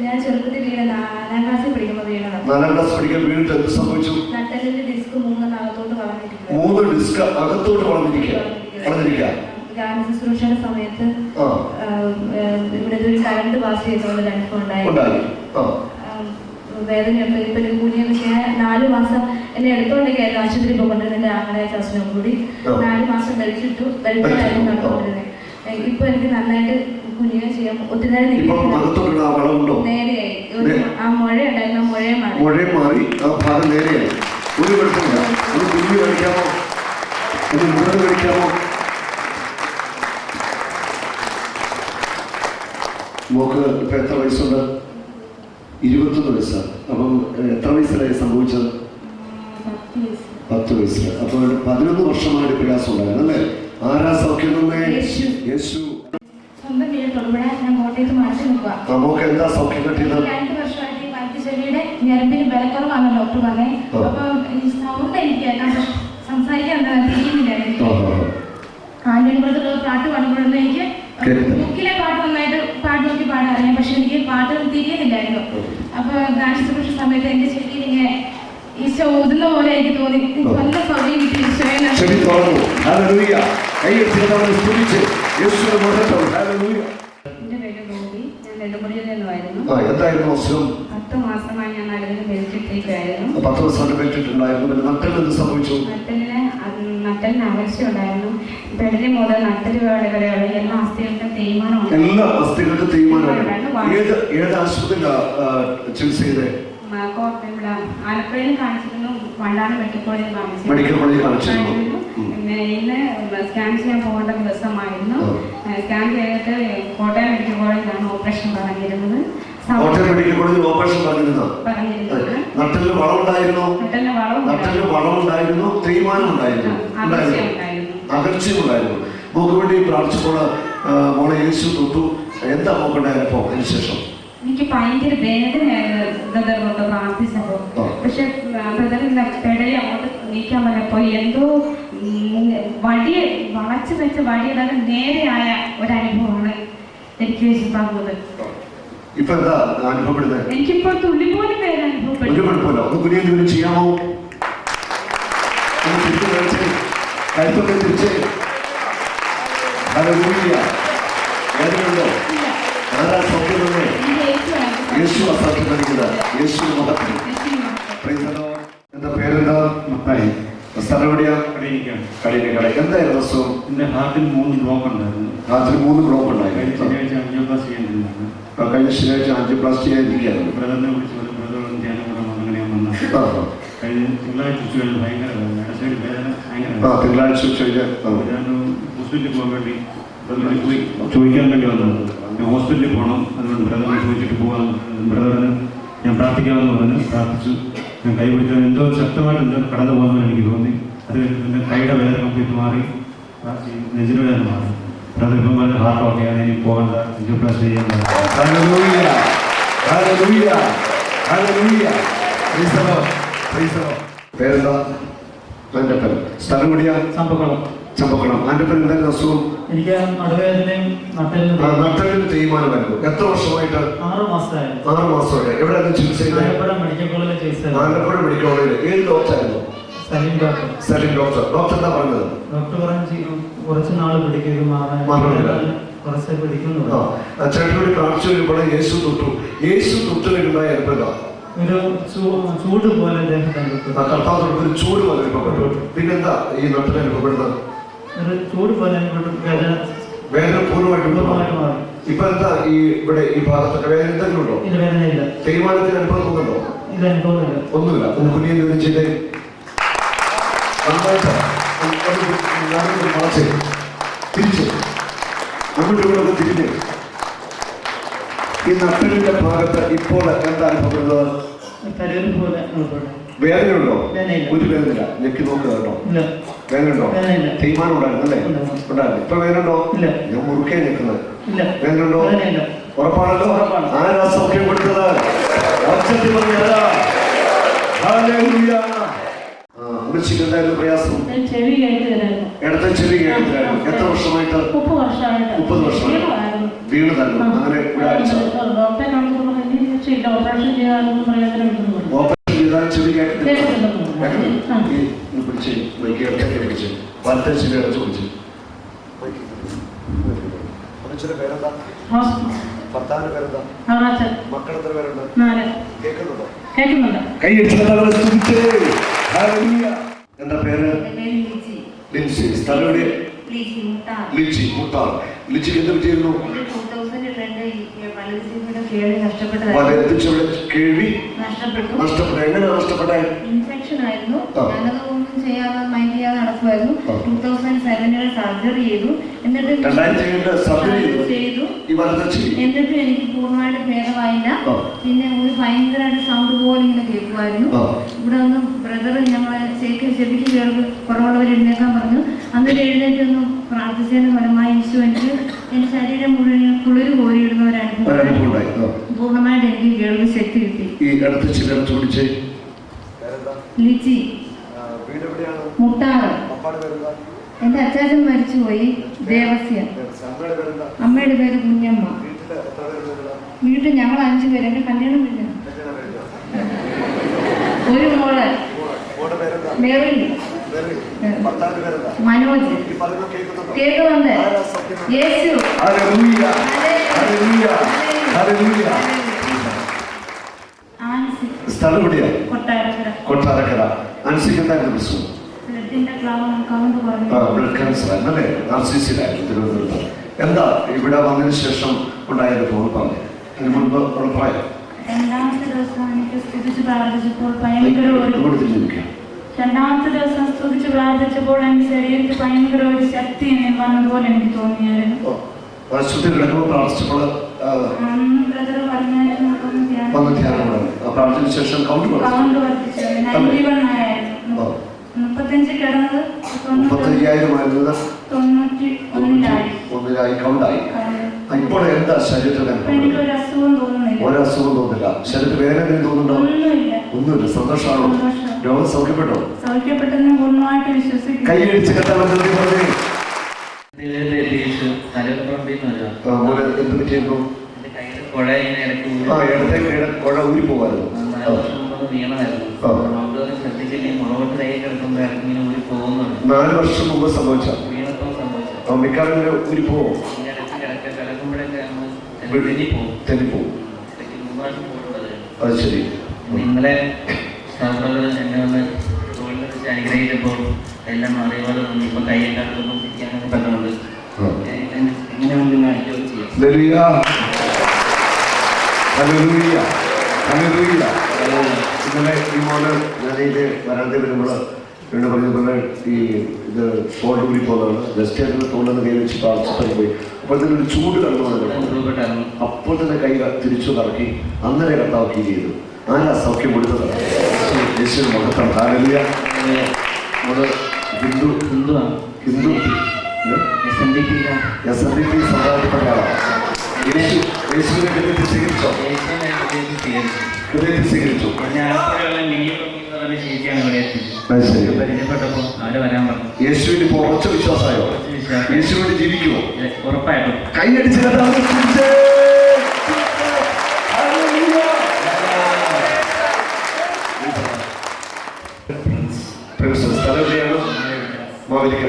ഞാൻ ചെറുപ്പത്തിൽ വീണ 4ാം ക്ലാസ്സിൽ പഠിക്കുമ്പോൾ വീണതാണ്. 4ാം ക്ലാസ് പഠിക്കാൻ വീണിട്ട് എന്ത് സംഭവിച്ചു? നട്ടലിന്റെ ഡിസ്ക് 3 അകത്തോട്ട് വളർന്നിരിക്കുക. 3 ഡിസ്ക് അകത്തോട്ട് വളർന്നിരിക്കുക. ശുശ്രൂഷയുടെ സമയത്ത് ഇവിടെ ഒരു കറണ്ട് പാസ് ചെയ്തുകൊണ്ട് അനുഭവം ഉണ്ടായി. വേദനയുണ്ട്. ഇപ്പൊ കുഞ്ഞിയൊക്കെ 4 മാസം എന്നെ എടുത്തോണ്ടേക്കായിരുന്നു ആശുപത്രി പോകൊണ്ടിരുന്നത്. എന്റെ ആങ്ങളെ ചാച്ചനും കൂടി 4 മാസം ധരിച്ചിട്ടു ധരിച്ചായിരുന്നു നടന്നുകൊണ്ടിരുന്നത്. ഇപ്പൊ എനിക്ക് നന്നായിട്ട് കുഞ്ഞിനെ ചെയ്യാൻ ഒത്തിരി നേരം നേരെയായി. ആ മുഴ ഉണ്ടായിരുന്നു. മുഴയെ മാറി. ആ ഭാഗം നേരെയായി. ഒരു കുഴപ്പമില്ല. ഒരു കുഞ്ഞു കഴിക്കാമോ? ഒരു മുഴുവൻ കഴിക്കാമോ? മോക്ക് ഇപ്പൊ എത്ര വയസ്സുണ്ട്? 21 വയസ്സാണ്. അപ്പം എത്ര വയസ്സിലായി സംഭവിച്ചത്? 10 വയസ്സിൽ. അപ്പോൾ 11 വർഷമായിട്ട് പ്രയാസം ഉണ്ടായിരുന്നു അല്ലേ? ആരാ സൗഖ്യം തന്നെ? യേശു. സ്വന്തം വീട് തൊടുപുഴ. ഞാൻ കോട്ടയത്ത് മാറ്റി നിൽക്കുക. മോക്ക് എന്താ സൗഖ്യം കിട്ടിയത്? 2 വർഷമായിട്ട് ഈ പല്ലുചെവിയുടെ ഞരമ്പിന് ബലക്കുറവാണ് ഡോക്ടർ പറഞ്ഞത്. അപ്പൊ സൗണ്ട് എനിക്ക് കേൾക്കാൻ സംസാരിക്കാൻ തിരിയുന്നില്ലായിരുന്നു. ആന്റണിപുരത്തുള്ള പാട്ട് പാടുമ്പോഴൊന്നും എനിക്ക് ബുക്കിലെ പാട്ട് നന്നായിട്ട് പാട്ട് നോക്കി പാടാൻ അറിയാം. പക്ഷെ എനിക്ക് പാട്ട് തിരിയുന്നില്ലായിരുന്നു. അപ്പൊ ഗാനശുശ്രൂഷ സമയത്ത് എന്റെ ചെവിയിൽ ഇങ്ങനെ ഈശോ ഊതുന്ന പോലെ എനിക്ക് തോന്നി. നല്ല സൗകര്യം കിട്ടി ഈശോയെ. എന്റെ പേര് ഗോപി. ഞാൻ നെടുമുടിയിൽ നിന്നുമായിരുന്നു. എന്തായിരുന്നു അസുഖം? 10 മാസമായി ഞാൻ നടുവിന് ബെൽറ്റിട്ടേക്കായിരുന്നു. 10 ദിവസം ബെൽറ്റിട്ടുണ്ടായിരുന്നു. നട്ടലിന് എന്ത് സംഭവിച്ചു? നട്ടലിന് അകൽച്ച ഉണ്ടായിരുന്നു. പെടലി മുതൽ നട്ടല് വരെയുള്ള എല്ലാ അസ്ഥികൾക്കും തേയ്മാനമുണ്ട്. എല്ലാ അസ്ഥികൾക്കും തേയ്മാനമാണ്. ഏത് ആശുപത്രിയിലാണ് ചികിത്സ ചെയ്തത്? ആലപ്പുഴയിൽ കാണിച്ചിരുന്നു. വണ്ടാനം മെഡിക്കൽ കോളേജിൽ കാണിച്ചിരുന്നു. പിന്നെ ഇന്ന് സ്കാൻ ചെയ്യാൻ പോകേണ്ട ദിവസമായിരുന്നു. സ്കാൻ ചെയ്തിട്ട് കോട്ടയം മെഡിക്കൽ കോളേജിലാണ് ഓപ്പറേഷൻ പറഞ്ഞിരുന്നത്. നട്ടലിന് വളമുണ്ടായിരുന്നു. തേയ്മാനം ഉണ്ടായിരുന്നു. അകർച്ചയുണ്ടായിരുന്നു. മോക്ക് വേണ്ടി പ്രാർത്ഥിച്ചപ്പോൾ മോളെ യേശു തൊട്ടു. എന്താ മോക്കണ്ട അനുഭവം? അതിനുശേഷം എനിക്ക് ഭയങ്കര വേദനയായിരുന്നു ബ്രദർ കൊണ്ട് പ്രാർത്ഥിച്ചപ്പോ. പക്ഷെ ബ്രദറിന്റെ പെടലി അങ്ങോട്ട് നീക്കാൻ പറഞ്ഞപ്പോ എന്തോ വളച്ചു വെച്ച വടിയുടെ നേരെയായ ഒരനുഭവമാണ് എനിക്ക് തന്നത്. ഇപ്പൊ എന്താ അനുഭവപ്പെടുന്നത്? എനിക്കിപ്പോ തുള്ളി പോലും വേദന അനുഭവപ്പെടുന്നു. ഒന്ന് കുനിയെ ചെയ്യാമോ? തിരിച്ച് വേദനയുണ്ടോ? ആരാ സൗഖ്യം തന്നെ? യേശു അസാധ്യം നൽകുന്നത്. യേശു മഹത്വം. എന്താ പേരെന്താ? മത്തായി. സ്ഥലം എവിടെയാ? കട. എന്തായിരുന്നു അസുഖം? എന്റെ ഹാർട്ടിൽ 3 ബ്ലോക്ക് ഉണ്ടായിരുന്നു. ഹാർട്ടിൽ 3 ബ്ലോക്ക് ഉണ്ടായിരുന്നു. ശനിയാഴ്ച ആൻജിയോപ്ലാസ്റ്റി ചെയ്തിരുന്നു. കഴിഞ്ഞ ശനിയാഴ്ച ആൻജിയോപ്ലാസ്റ്റി ചെയ്യാനിരിക്കുകയായിരുന്നു. ബ്രദറിനെ വിളിച്ച് ഒരു ബ്രദറും ധ്യാനം കൂടെ അങ്ങനെ വന്നു. കഴിഞ്ഞ തിങ്കളാഴ്ച ഉച്ചകളിൽ ഭയങ്കര വേദന. തിങ്കളാഴ്ച ഞാൻ ഹോസ്പിറ്റലിൽ പോകാൻ വേണ്ടി ബ്രദറിനെ പോയി ചോദിക്കാൻ വേണ്ടി വന്നത്. ഞാൻ ഹോസ്പിറ്റലിൽ പോകണം, അതുകൊണ്ട് ബ്രദറിനെ ചോദിച്ചിട്ട് പോകാൻ. ബ്രദറിന് ഞാൻ പ്രാർത്ഥിക്കാമെന്ന് പറഞ്ഞ് പ്രാർത്ഥിച്ചു. ഞാൻ കൈ പിടിച്ചാൽ എന്തോ ശക്തമായിട്ട് എന്തോ കടന്നു പോകുമെന്ന് എനിക്ക് തോന്നി. അത് എൻ്റെ കൈയുടെ വേദന കംപ്ലീറ്റ് മാറി, നെഞ്ചിന് വേദന മാറി. ബ്രദർ ഇപ്പം പറഞ്ഞ ഹാർട്ട് ഓക്കെയാണ്, എനിക്ക് പോകേണ്ട, ആൻജിയോപ്ലാസ്റ്റി ചെയ്യേണ്ട. പേരെന്താ? ആൻ്റപ്പൻ. സ്ഥലം എവിടെയാ? ചമ്പക്കുളം. ആൻ്റപ്പൻ എന്തായിരുന്നു അസുഖം? എനിക്ക് നടുവേദനയും നട്ടലിന് തേയ്മാനമായിരുന്നു. എത്ര വർഷമായിട്ട്? 6 മാസമായിരുന്നു. 6 മാസമായിട്ട്. എവിടെയായിരുന്നു ചികിത്സ ചെയ്തത്? ആലപ്പുഴ മെഡിക്കൽ കോളേജിൽ ചികിത്സ. ആലപ്പുഴ മെഡിക്കൽ കോളേജിൽ. ഏത് ഡോക്ടറായിരുന്നു? സലീം ഡോക്ടർ. ഡോക്ടർ എന്താ പറഞ്ഞത്? ഡോക്ടർ പറഞ്ഞു കുറച്ച് നാൾ പിടിക്കും കുറച്ച് പിടിക്കുന്നു. ചേട്ടനോട് പ്രാർത്ഥിച്ചു വരുമ്പോൾ യേശു തൊട്ടിലുണ്ടായ അനുഭവം ഒരു ചൂട് പോലെ കർത്താവ് ഒരു ചൂട് പോലെ അനുഭവപ്പെട്ടു. പിന്നെന്താ ഈ നട്ടിൽ അനുഭവപ്പെടുന്നത്? ഒരു ചൂട് പോലെ വേദന പൂർണ്ണമായിട്ട് മാറി. ഇപ്പൊ എന്താ ഈ ഇവിടെ ഈ ഭാഗത്തൊക്കെ വേദന എന്തെങ്കിലും ഉണ്ടോ? ഇത് വേദനയില്ല. തേയ്മാനത്തിന് അനുഭവം തോന്നുന്നുണ്ടോ? ഇത് അനുഭവമില്ല. ഒന്നുമില്ല. ഒന്ന് കുഞ്ഞിനെ ചെയ്തേ. വളച്ച് തിരിച്ച് അങ്ങോട്ടും ഇങ്ങോട്ടൊക്കെ തിരിഞ്ഞ് ഈ നട്ടലിന്റെ ഭാഗത്ത് ഇപ്പോൾ എന്താ അനുഭവപ്പെടുന്നത്? വേദനയുണ്ടോ? ഒരു വേദന ഞെക്കി നോക്കുക കേട്ടോ. വേദനയുണ്ടോ? തീരുമാനം ഉണ്ടായിരുന്നു അല്ലേ? ഉണ്ടായിരുന്നു. ഇപ്പൊ വേദനയുണ്ടോ? ഞാൻ മുറുക്കെ ഞെക്കുന്നത്. വേദനയുണ്ടോ? ഉറപ്പാണല്ലോ. ആരാ സൗഖ്യം കൊടുത്തത്? ഒച്ചത്തിൽ പറഞ്ഞാരാ? അമ്മച്ചിക്ക് എന്തായിരുന്നു പ്രയാസം? ചെവി കേൾക്കുകയായിരുന്നു. ഇടത്തെ ചെവി കേൾക്കുകയായിരുന്നു. എത്ര വർഷമായിട്ട്? 30 വർഷമായിട്ട്. 30 വർഷമായിട്ട് വീണതായിരുന്നു. അങ്ങനെ ഒരാഴ്ച ഓപ്പറേഷൻ ചെയ്യാനൊന്നും പ്രയോജനമില്ലെന്ന് ഓപ്പറേഷൻ ചെയ്താൽ ചെവി കേൾക്കുന്നില്ല. പിടിച്ച് മൈക്ക് ഇടത്തേക്ക് പിടിച്ച് വലത്തെ ചെവി അടച്ചു പിടിച്ച്. അമ്മച്ചിയുടെ പേരെന്താ? ഭർത്താവിന്റെ പേരെന്താ? മക്കൾ എത്ര പേരുണ്ട്? കേൾക്കുന്നുണ്ടോ? കൈ അടിച്ചു. എന്താ പേര്? ലിൻസി. സ്ഥലം എവിടെ? ലിച്ചി മുട്ടാർ. ലിച്ചിക്ക് എന്ത് പറ്റിയിരുന്നു? കേൾവി നഷ്ടപ്പെട്ടു. എങ്ങനെ നഷ്ടപ്പെട്ടെ? ഇൻഫെക്ഷൻ ആയിരുന്നു. ഞാനത് ഒന്നും ചെയ്യാതെ മൈൻഡ് ചെയ്യാതെ നടക്കുമായിരുന്നു. 2007 സർജറി ചെയ്തു. എന്നിട്ട് ചെയ്തു. എന്നിട്ടും എനിക്ക് പൂർണ്ണമായിട്ട് ഭേദമായില്ല. പിന്നെ ഒരു ഭയങ്കരമായിട്ട് സൗണ്ട് പോലെ ഇങ്ങനെ കേൾക്കുമായിരുന്നു. ഇവിടെ ഒന്ന് ബ്രദർ ഞങ്ങളെ ചെവിക്ക് കേൾവ് കുറവുള്ളവർ എഴുന്നേക്കാൻ പറഞ്ഞു. അന്നിട്ട് എഴുന്നേറ്റൊന്നും പ്രാർത്ഥിച്ചതിന് ഫലമായി ഈശോ എനിക്ക് എന്റെ ശരീരം മുഴുവൻ കുളിര് കോരിയിടുന്ന ഒരു അനുഭവം. പൂർണ്ണമായിട്ട് എനിക്ക് കേൾവി ശക്തി കിട്ടി. ലിച്ചി മുട്ടാറ്. എന്റെ അച്ചാച്ചൻ മരിച്ചുപോയി. ദേവസ്യ. അമ്മയുടെ പേര് കുഞ്ഞമ്മ. വീട്ടിൽ ഞങ്ങൾ 5 പേര്. എന്റെ കല്യാണം ഇല്ല. ഒരു മോള് മെറിൻ. മനോജ്. കേൾക്കുന്നുണ്ട്. യേശു. സ്ഥലം എവിടെയാ? കൊട്ടാരക്കര. അനുസരിക്കുന്ന പ്രശ്നം ബ്ലഡ് ക്യാൻസർ ആയിരുന്നല്ലേ? RCC-യിലായിരുന്നു തിരുവനന്തപുരത്ത്. എന്താ ഇവിടെ വന്നതിന് ശേഷം ഉണ്ടായ അനുഭവം പറഞ്ഞു. അതിന് മുൻപ് ഉറപ്പായോ? രണ്ടാമത്തെ ദിവസം എനിക്ക് സ്തുതിച്ച് പ്രാർത്ഥിച്ചപ്പോൾ ഭയങ്കര എന്റെ ശരീരത്തിൽ ഭയങ്കര ഒരു ശക്തി വന്നതുപോലെ എനിക്ക് തോന്നിയായിരുന്നു. പ്രാർത്ഥനയ്ക്ക് ശേഷം കൗണ്ട് വർദ്ധിച്ചു. 35 കിടന്നത് 35,000 1,000 കൗണ്ടായി. ഇപ്പോൾ എന്താ ശരീരത്തിൽ? എനിക്കൊരു അസുഖം തോന്നുന്നില്ല. ഒരസുഖം തോന്നില്ല. ശരീരത്തിൽ വേദന തോന്നുന്നുണ്ടോ? ഒന്നുമില്ല. സന്തോഷമാണോ? രോഗം സൗഖ്യപ്പെട്ടോ? സൗഖ്യപ്പെട്ടെന്ന് പൂർണ്ണമായിട്ട് വിശ്വസിക്കുന്നു. കൈയടിച്ച് കെട്ടാൻ എന്ത് പറ്റിയിരുന്നു? ഇടത്തെ കുഴ ഊരി പോവായിരുന്നു. ശ്രദ്ധിച്ചില്ലെങ്കിൽ 4 വർഷം മുമ്പ് സംഭവിച്ച മിക്കാറും ഊരി പോവോ? തെന്നിപ്പോവും. അത് ശരി. നിങ്ങളെ എന്നെ ഒന്ന് അനുഗ്രഹിച്ചപ്പോൾ എല്ലാം അതേപോലെ ഇപ്പൊ കൈയ്യെക്കാട്ടൊന്നും പറ്റുന്നുണ്ട്. ഇങ്ങനെ ഇന്നലെ ഈ മോന് ഞാനിത് വരാതെ വരുമ്പോൾ ഇവിടെ പറഞ്ഞ ഈ ഇത് ഫോൾഡ് കൂടി പോകുന്നതാണ്. ജസ്റ്റ് ആയിട്ട് തോന്നുന്ന കൈ വെച്ച് പ്രാർത്ഥിച്ചു പോയി. അപ്പോൾ തന്നെ ഒരു ചൂട് കടന്നു വന്നു. അപ്പോൾ തന്നെ കൈ തിരിച്ചു കറക്കി അന്നേരം കർത്താവ് ഫീൽ ചെയ്തു. ആരാ സൗഖ്യം കൊടുത്തത്? യേശുവിന് മഹത്വം. ഹല്ലേലൂയ. ഹിന്ദു SNDP സമുദായത്തിൽപ്പെട്ട ആളാണ്. യേശുവിനെ ഹൃദയത്തിൽ സ്വീകരിച്ചോ? ഹൃദയത്തിൽ സ്വീകരിച്ചു. യേശുവിന് ഇപ്പോൾ ഉറച്ച വിശ്വാസമായോ? യേശുവിന് ജീവിക്കുമോ? ഉറപ്പായിട്ടും. കൈയടിച്ച്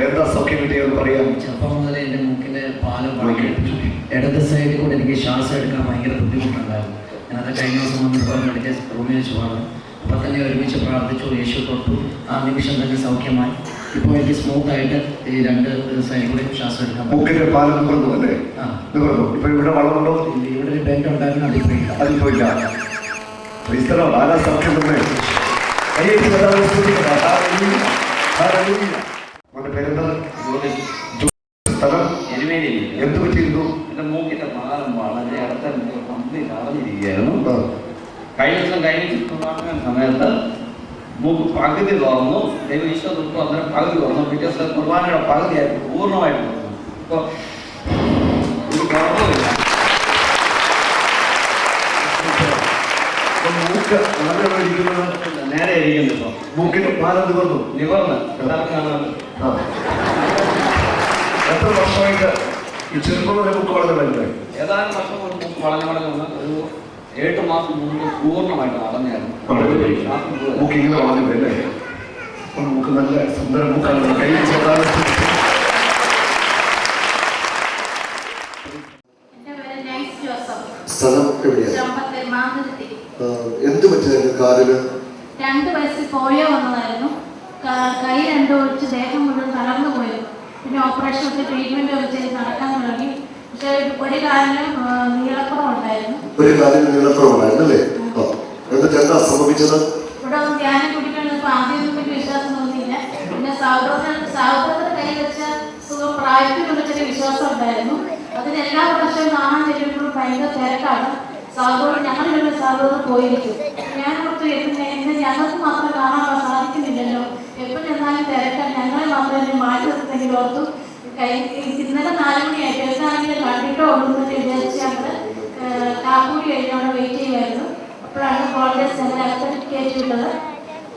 എന്താ സൗഖ്യം കിട്ടിയെന്ന് പറയാം. ചെറുപ്പം മുതൽ എൻ്റെ മൂക്കിൻ്റെ പാലം ഇടത് സൈഡിൽ കൂടെ എനിക്ക് ശ്വാസം എടുക്കാൻ ഭയങ്കര ബുദ്ധിമുട്ടുണ്ടായിരുന്നു. ഞാനത് കഴിഞ്ഞ ദിവസം വന്നപ്പോൾ മെഡിക്കൽ റൂമിൽ വെച്ച് പോകണം. അപ്പോൾ തന്നെ ഒരുമിച്ച് പ്രാർത്ഥിച്ചു. യേശു തൊട്ടു. ആ നിമിഷം തന്നെ സൗഖ്യമായി. ഇപ്പോൾ എനിക്ക് സ്മൂത്തായിട്ട് ഈ 2 സൈഡിൽ കൂടെ ശ്വാസം എടുക്കാൻ മൂക്കിന്റെ പാലം നിവർന്നു അല്ലേ? നിവർന്നു. ഇപ്പൊ ഇവിടെ വളമുണ്ടോ? ഇവിടെ ഒരു ബെൻഡ് ഉണ്ടായിരുന്നു. അതിപ്പോയില്ല. ആരാ സൗഖ്യം തന്നെ? അവന്റെ പേരെന്താ? സ്ഥലം എരുമേലി. എന്ത് പറ്റിയിരുന്നു? എന്റെ മൂക്കിന്റെ പാലം വളരെ അടുത്ത കംപ്ലീറ്റ് അടഞ്ഞിരിക്കുകയായിരുന്നു. കഴിഞ്ഞ ദിവസം സമയത്ത് മൂക്ക് പകുതി തുറന്നു. ദൈവം ഈശോ തൊട്ടു അന്നേരം പകുതി തുറന്നു. പിറ്റേ ദിവസം കുർബാനയുടെ പകുതിയായിട്ട് പൂർണ്ണമായിട്ട് തുറന്നു. ഇപ്പോൾ ഒരു കുഴപ്പമില്ല. മൂക്ക് നേരെ ഇരിക്കുന്നു. ഇപ്പോൾ മൂക്കിന്റെ പാലം നിവർന്നു. നിവർന്ന് എല്ലാവർക്കും കാണാൻ എത്ര വർഷമായിട്ട് ഈ ചെറുപ്പം വരെ മൂക്ക് വളർന്നു? ഏതാനും വർഷം ഒരു മൂക്ക് വളഞ്ഞു വളഞ്ഞു ഒരു 7 മാസം മുമ്പ് പൂർണ്ണമായിട്ട് അടഞ്ഞായിരുന്നു. മൂക്ക് ഇങ്ങനെ വളഞ്ഞു അല്ലേ? മൂക്ക് നല്ല സുന്ദര മൂക്കാണ്. കൈ സ്ഥലം എവിടെയാണ്? എന്ത് പറ്റിയായിരുന്നു കാലില്? 2 വയസ്സിൽ പോളിയോ വന്നതായിരുന്നു. കൈ രണ്ടും ഒഴിച്ച് ദേഹം മുഴുവൻ തളർന്നു പോയിരുന്നു. പിന്നെ ഓപ്പറേഷൻ ഒക്കെ ട്രീറ്റ്മെന്റ് ഒക്കെ ചെയ്ത് നടക്കാൻ തുടങ്ങി. പക്ഷെ ഒരു കാലിന് നീളക്കുറവുണ്ടായിരുന്നു. ഒരു കാലിന് നീളക്കുറവുണ്ടായിരുന്നല്ലേ? എന്നിട്ട് എന്താ സംഭവിച്ചത്? ഇവിടെ ഒന്ന് ധ്യാനം കുടിക്കണമെന്ന് ആദ്യമൊന്നും വലിയ വിശ്വാസം തോന്നിയില്ല. പിന്നെ സഹോദരത്തിന്റെ കൈ വെച്ച സുഖം പ്രായത്തിലുള്ള ചെറിയ വിശ്വാസം ഉണ്ടായിരുന്നു. അതിന് എല്ലാ പ്രാവശ്യവും കാണാൻ ചെല്ലുമ്പോഴും ഭയങ്കര തിരക്കാണ്. സഹോദരൻ ഞങ്ങളിവിടെ സഹോദരൻ പോയിരിക്കും. ഞാൻ ഓർത്ത് എന്നെ ഞങ്ങൾക്ക് മാത്രം കാണാൻ സാധിക്കുന്നില്ലല്ലോ, എപ്പോൾ ചെന്നാലും തിരക്കാൻ ഞങ്ങളെ മാത്രമേ മാറ്റി നിർത്തുന്നെങ്കിൽ ഓർത്തു. ഇന്നലെ 4 മണിയായിട്ട് എന്താണെങ്കിലും കണ്ടിട്ടോ ഉണ്ടെന്ന് വിചാരിച്ച് ഞങ്ങൾ കാപ്പൂരി കഴിഞ്ഞ് അവിടെ വെയിറ്റ് ചെയ്യുമായിരുന്നു. അപ്പോഴാണ് കോളേജ് സെന്റർ കയറ്റിയിട്ടുള്ളത്.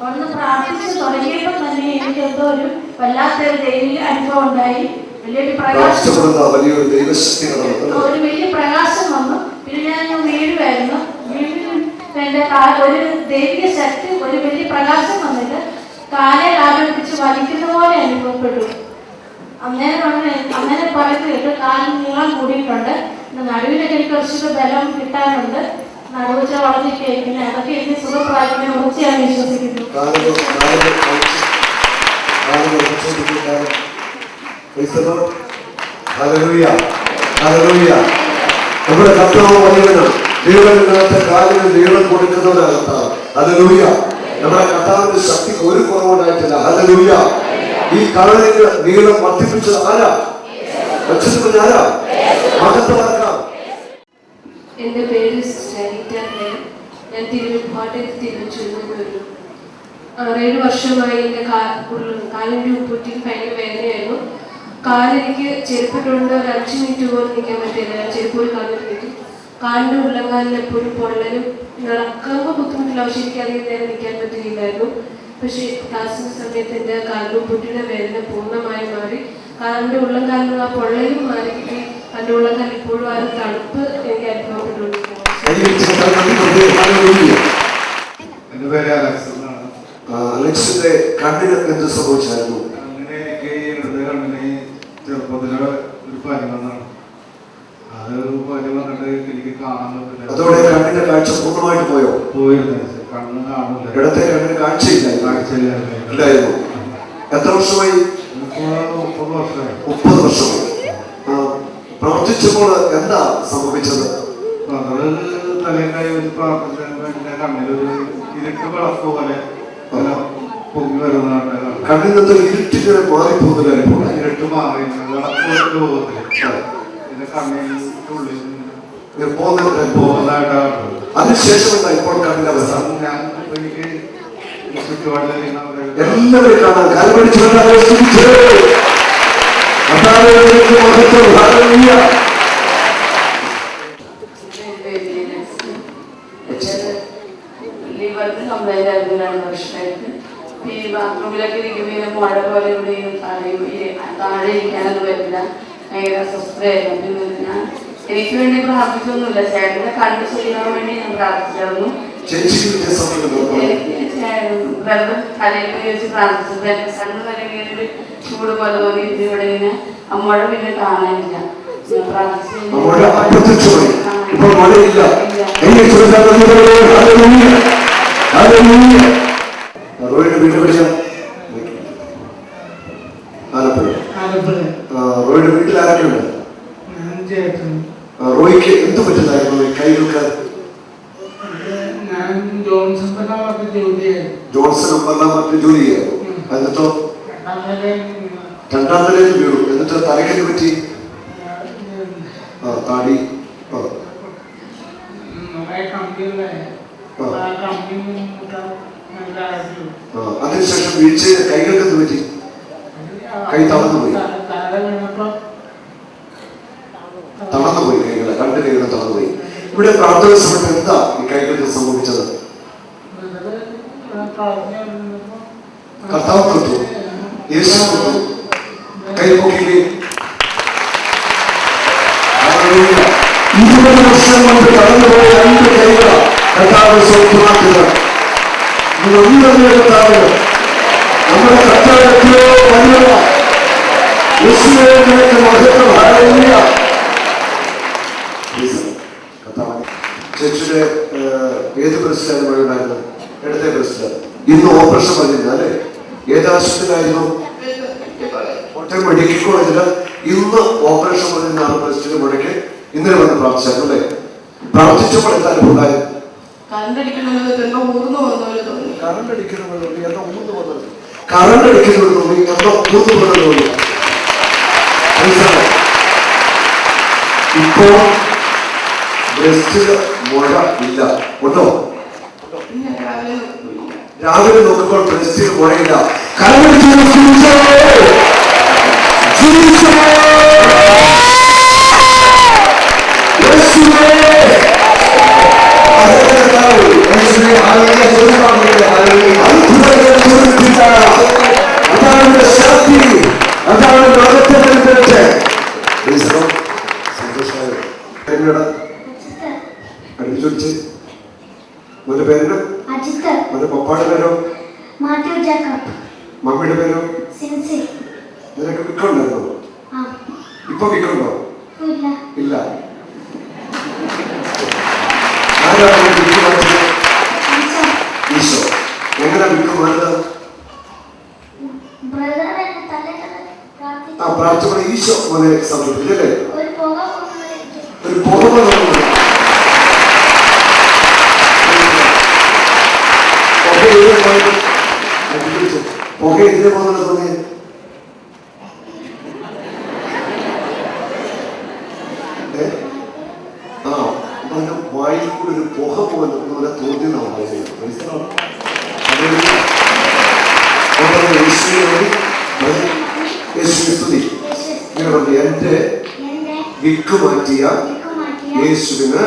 ഒന്ന് പ്രാർത്ഥിച്ച് തുടങ്ങിയപ്പോൾ തന്നെ എനിക്ക് എന്തോ ഒരു വല്ലാത്തൊരു ദൈവിക അനുഭവം ഉണ്ടായി. വലിയൊരു പ്രകാശം വന്നു. പിന്നെ ഞാൻ വീഴുമായിരുന്നു. എന്റെ ഒരു ദൈവിക ശക്തി, ഒരു വലിയ പ്രകാശം വന്നിട്ട് കാലെ ആലോചിച്ച് വലിക്കുന്ന പോലെ അനുഭവപ്പെട്ടു. അന്നേരം പറയുന്നത് കേട്ട് കാലിന് നീളം കൂടിയിട്ടുണ്ട്. നടുവിനൊക്കെ എനിക്ക് കുറച്ചൊക്കെ ബലം കിട്ടാനുണ്ട്. നടുവച്ച വളർന്നിട്ട് പിന്നെ അതൊക്കെ എനിക്ക് സുഖം പ്രാപിക്കാൻ ഉറച്ചാണ് വിശ്വസിക്കുന്നു. നമ്മുടെ കർത്താവ് വലിയവനാണ്. ദൈവത്തിനകത്ത് കാലിന് നീളം കൊടുക്കുന്നവരാണ്. ഹല്ലേലൂയ. നമ്മുടെ കർത്താവിന്റെ ശക്തിക്ക് ഒരു കുറവുണ്ടായിട്ടില്ല. ഹല്ലേലൂയ. ഈ കാലിന് നീളം വർദ്ധിപ്പിച്ചത് ആരാ? ആരാ? മഹത്വമാക്കാം. എന്റെ പേര് ഞാൻ കോട്ടയത്ത് തിരുവനന്തപുരം വരുന്നു. 6-7 വർഷമായി എൻ്റെ കാലിൻ്റെ ഉപ്പൂറ്റിക്ക് ഭയങ്കര വേദനയായിരുന്നു. കാലെനിക്ക് ചെരുപ്പിട്ടുകൊണ്ട് ഒരു 5 മിനിറ്റ് പോലും നിൽക്കാൻ പറ്റില്ല. ചെരുപ്പ് ഒരു കാലിട്ട് കാലിൻ്റെ ഉള്ളംകാലിൽ എപ്പോഴും പൊള്ളലും നടക്കുമ്പോൾ ബുദ്ധിമുട്ടില്ല. പക്ഷെ എനിക്ക് അധികം നേരം നിൽക്കാൻ പറ്റുകയില്ലായിരുന്നു. പക്ഷേ ക്ലാസ്സിൻ്റെ സമയത്ത് എൻ്റെ കാലിൻ്റെ ഉപ്പൂറ്റിയുടെ വേദന പൂർണ്ണമായി മാറി. കാലിൻ്റെ ഉള്ളംകാലിലുള്ള പൊള്ളലും മാറി കിട്ടി. അതിൻ്റെ ഉള്ളംകാലിൽ ഇപ്പോഴും ആ തണുപ്പ് എനിക്ക് അനുഭവപ്പെട്ടുകൊണ്ടിരിക്കുന്നു. എൻ്റെ പേര് അലക്സ് എന്നാണ്. അലക്സിന്റെ കണ്ണിന് എന്ത് സംഭവിച്ചായിരുന്നു? അങ്ങനെ എനിക്ക് ഇടത് കണ്ണിന് ചെറുപ്പത്തില് ഒരു പനി വന്നാണ്. അത് പനി വന്നിട്ട് എനിക്ക് കാണാൻ പറ്റില്ല. അതോടെ കണ്ണിന്റെ കാഴ്ച പൂർണ്ണമായിട്ട് പോയിരുന്നു. കണ്ണ് കാണില്ല. ഇടത്തെ കണ്ണിന് കാഴ്ചയില്ലായിരുന്നു. എത്ര വർഷമായി? 30 വർഷമായി. 30 വർഷമായി. പ്രവർത്തിച്ചപ്പോൾ എന്താ സംഭവിച്ചത്? തലേക്കായി വെച്ച് പ്രാർത്ഥിച്ചപ്പോൾ എന്റെ കണ്ണിലൊരു ഇരുട്ട് വിളക്ക് പോലെ പൊങ്ങി വരുന്നതാണ്. കണ്ണിൽ നിന്ന് ഇരുട്ടിങ്ങനെ മാറിപ്പോകുന്ന അനുഭവം. ഇരുട്ട് മാറി വിളക്ക് രൂപത്തില് എന്റെ കണ്ണിനുള്ളിൽ പോകുന്നതായിട്ടാണ്. അതിനുശേഷം എന്താ ഇപ്പോൾ കണ്ണിന്റെ അവസ്ഥ? ഞാൻ എനിക്ക് ചുറ്റുപാടിൽ എല്ലാവരും കാണാൻ കാൽപടിച്ചു. ലിവറിന് കംപ്ലൈന്റ് ആയിരുന്നു 2 വർഷമായിട്ട്. ഈ ബാത്റൂമിലൊക്കെ ഇരിക്കുമ്പോൾ മഴ പോലെ ഇവിടെ താഴെ ഇരിക്കാനൊന്നും പറ്റില്ല. ഭയങ്കര അസ്വസ്ഥതയായിരുന്നു. പിന്നെ എനിക്ക് വേണ്ടി പ്രാർത്ഥിച്ചൊന്നുമില്ല. ചേട്ടനെ കണ്ടു ചെയ്യാൻ വേണ്ടി ഞാൻ പ്രാർത്ഥിച്ചായിരുന്നു. വെറുതെ തലയിൽ വെച്ച് പ്രാർത്ഥിച്ചത് എന്റെ കണ്ണ് തലയിൽ ചൂട് പോലെ തോന്നി. ഇവിടെ ഇങ്ങനെ അമ്മയുടെ പിന്നെ കാണാനില്ല. റോയിയുടെ വീട്ടിൽ ആരൊക്കെയുണ്ട്? റോയിക്ക് എന്ത് പറ്റുന്നായിരുന്നു കൈകൾക്ക്? ജോൺസൺ അമ്പർലാമർക്ക് ജോലി ചെയ്യായിരുന്നു. എന്നിട്ടോ 2ാം നിലയിൽ വീണു. എന്നിട്ട് തലയ്ക്ക് പറ്റി താടി അതിനുശേഷം വീഴ്ച കൈകൾക്ക് എന്ത് പറ്റി? കൈ തളർന്നുപോയി. തളർന്നുപോയി കൈകള്, 2 കൈകളും തളർന്നുപോയി. ഇവിടെ പ്രാർത്ഥന സമയത്ത് എന്താ ഈ കൈകൾക്ക് സംഭവിച്ചത്? കർത്താവ് കൊടുത്തു, യേശു കൊടുത്തു. കൈ പൊക്കി 20 വർഷം കൊണ്ട് കടന്നുപോയ 2 കൈകൾ കർത്താവ് സൗഖ്യമാക്കുക. കർത്താവ് നമ്മുടെ കർത്താവ് എത്രയോ വലിയ യേശുവിനെ മഹത്വം. ഹല്ലേലൂയ. ചേച്ചിയുടെ ഏത് പ്രസിഡന്റ് വഴി ഉണ്ടായിരുന്നു? ഇടത്തെ പ്രസിഡന്റ്. ഇന്ന് ഓപ്പറേഷൻ പറഞ്ഞില്ല അല്ലെ? ഏത് ആശുപത്രിയിലായിരുന്നു? കോട്ടയം മെഡിക്കൽ കോളേജില് ഇന്ന് ഓപ്പറേഷൻ പറഞ്ഞാണ് പ്രസിഡന്റ് മുഴക്ക്. ഇന്നലെ വന്ന് പ്രാർത്ഥിച്ചായിരുന്നു അല്ലെ? പ്രാർത്ഥിച്ചപ്പോൾ എന്താ അനുഭവം ഉണ്ടായത്? കറണ്ട് അടിക്കുന്നത് എന്തോ ഊർന്നു വന്നത് തോന്നി. ഇപ്പോ ബ്രസ്റ്റില് മുഴ ഇല്ല. ഉണ്ടോ? രാവിലെ നോക്കുമ്പോൾ ബ്രസ്റ്റിൽ മുഴയില്ല. മോന്റെ പേര്? മോന്റെ പപ്പാടെ പേരോ? മമ്മിയുടെ പേരോ? നിനക്ക് വിക്കുണ്ടായിരുന്നോ? ഇപ്പൊ വിക്കുണ്ടോ? ഇല്ല. ആരാണ് വിക്ക് മാറ്റിയത്? ഈശോ. എങ്ങനെ വിക്ക് മാറുന്നത്? പ്രാർത്ഥന ഈശോ മോനെ സമർപ്പിച്ചല്ലേ? ഒരു പുക പുക ഇതിനെ പോകുന്ന തോന്നിയ വായിൽ കൂടെ ഒരു പുക പോകുന്ന തോന്നിയെന്നാണ് ഇങ്ങനെ പറഞ്ഞു. എന്റെ വിക്ക് മാറ്റിയ യേശുവിന്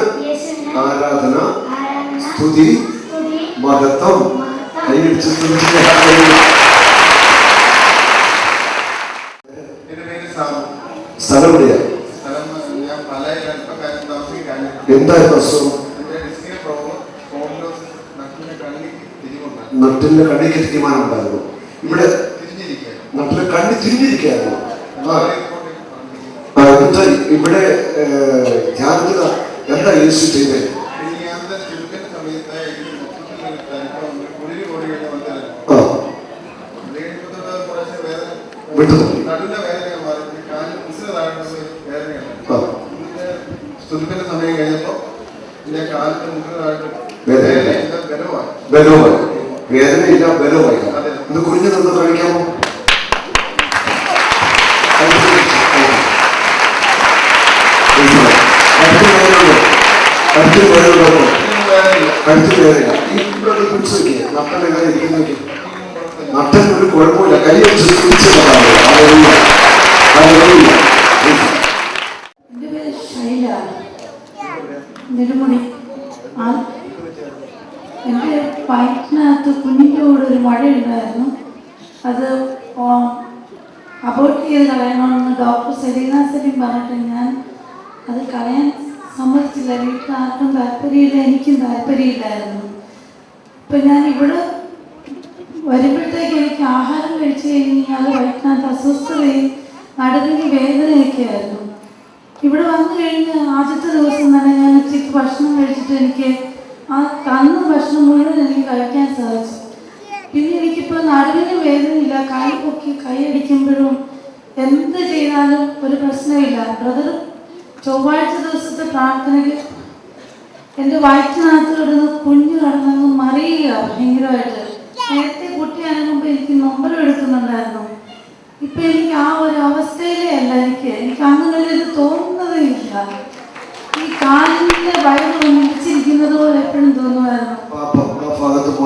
ആരാധന, സ്തുതി, മഹത്വം. കൈയടിച്ച് സ്ഥലം എവിടെയാ? എന്തായിരുന്നു അസുഖം? നട്ടിന്റെ കണ്ണിക്ക് തീരുമാനം ഉണ്ടായിരുന്നു. ഇവിടെ നട്ടിലെ കണ്ണി തിരിഞ്ഞിരിക്കുകയായിരുന്നു. ഇവിടെ ധ്യാനത്തിന് എന്താ യേശു ചെയ്തത്? സമയം കഴിഞ്ഞപ്പോ ബലവുമായി. വേദനയില്ല, ബലവുമായി. ഇത് കുഞ്ഞു നിന്ന് കഴിക്കാമോ? നട്ടൻ ഒരു കുഴപ്പമില്ല. കൈ വെച്ച് നെടുമുടി. എൻ്റെ വയറ്റിനകത്ത് കുഞ്ഞിൻ്റെ കൂടെ ഒരു മഴയുണ്ടായിരുന്നു. അത് അബോർട്ട് ചെയ്ത് കളയണമെന്ന് ഡോക്ടർ സെലീന സെലിം പറഞ്ഞിട്ട് ഞാൻ അത് കളയാൻ സമ്മതിച്ചില്ല. വീട്ടിൽ ആർക്കും താല്പര്യമില്ല, എനിക്കും താല്പര്യമില്ലായിരുന്നു. ഇപ്പം ഞാൻ ഇവിടെ വരുമ്പോഴത്തേക്ക് എനിക്ക് ആഹാരം കഴിച്ചു കഴിഞ്ഞാൽ വയറ്റിനകത്ത് അസ്വസ്ഥതയും നടുവിന് വേദനയൊക്കെ ആയിരുന്നു. ഇവിടെ വന്നു കഴിഞ്ഞ് ആദ്യത്തെ ദിവസം തന്നെ ഞാൻ ഉച്ചയ്ക്ക് ഭക്ഷണം കഴിച്ചിട്ട് എനിക്ക് ആ തന്ന ഭക്ഷണം മുഴുവൻ എനിക്ക് കഴിക്കാൻ സാധിച്ചു. പിന്നെ എനിക്കിപ്പോൾ നടുവിന് വേദനയില്ല. കൈ പൊക്കി കൈ അടിക്കുമ്പോഴും എന്ത് ചെയ്താലും ഒരു പ്രശ്നമില്ല. ബ്രദർ ചൊവ്വാഴ്ച ദിവസത്തെ പ്രാർത്ഥനയ്ക്ക് എൻ്റെ വയറ്റിനകത്ത് കിടന്ന് കുഞ്ഞു കിടന്നങ്ങ് മറിയുക ഭയങ്കരമായിട്ട്. നേരത്തെ കുട്ടി അനങ്ങുമ്പോൾ എനിക്ക് നൊമ്പരം എടുക്കുന്നുണ്ടായിരുന്നു. ഇപ്പം എനിക്ക് ആ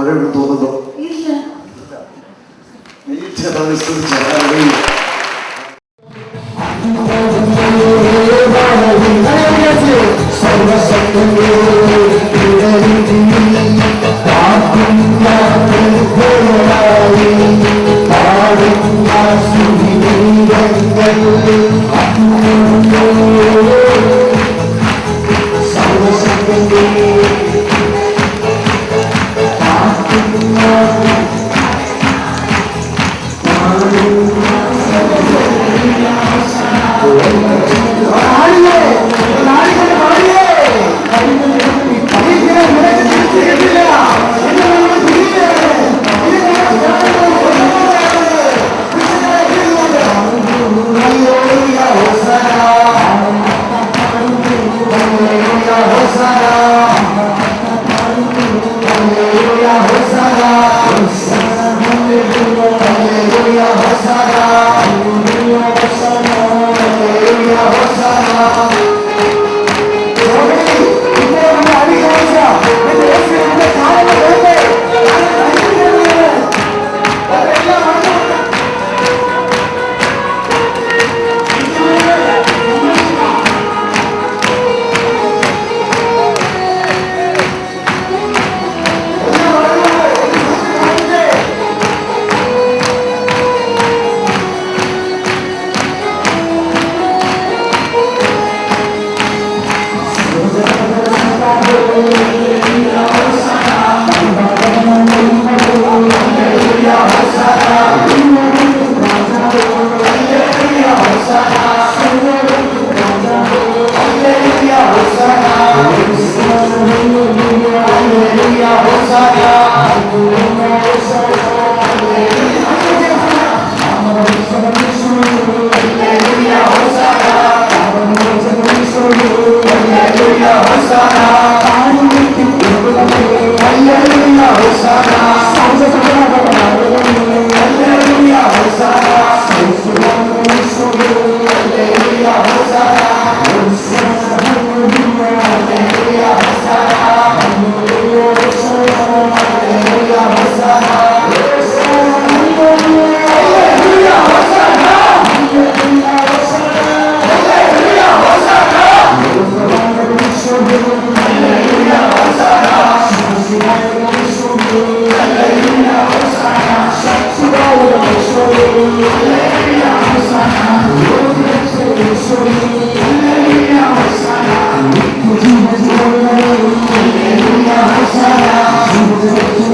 മഴ തോന്നുന്നുണ്ടോ? ഇല്ല. Hallelujah.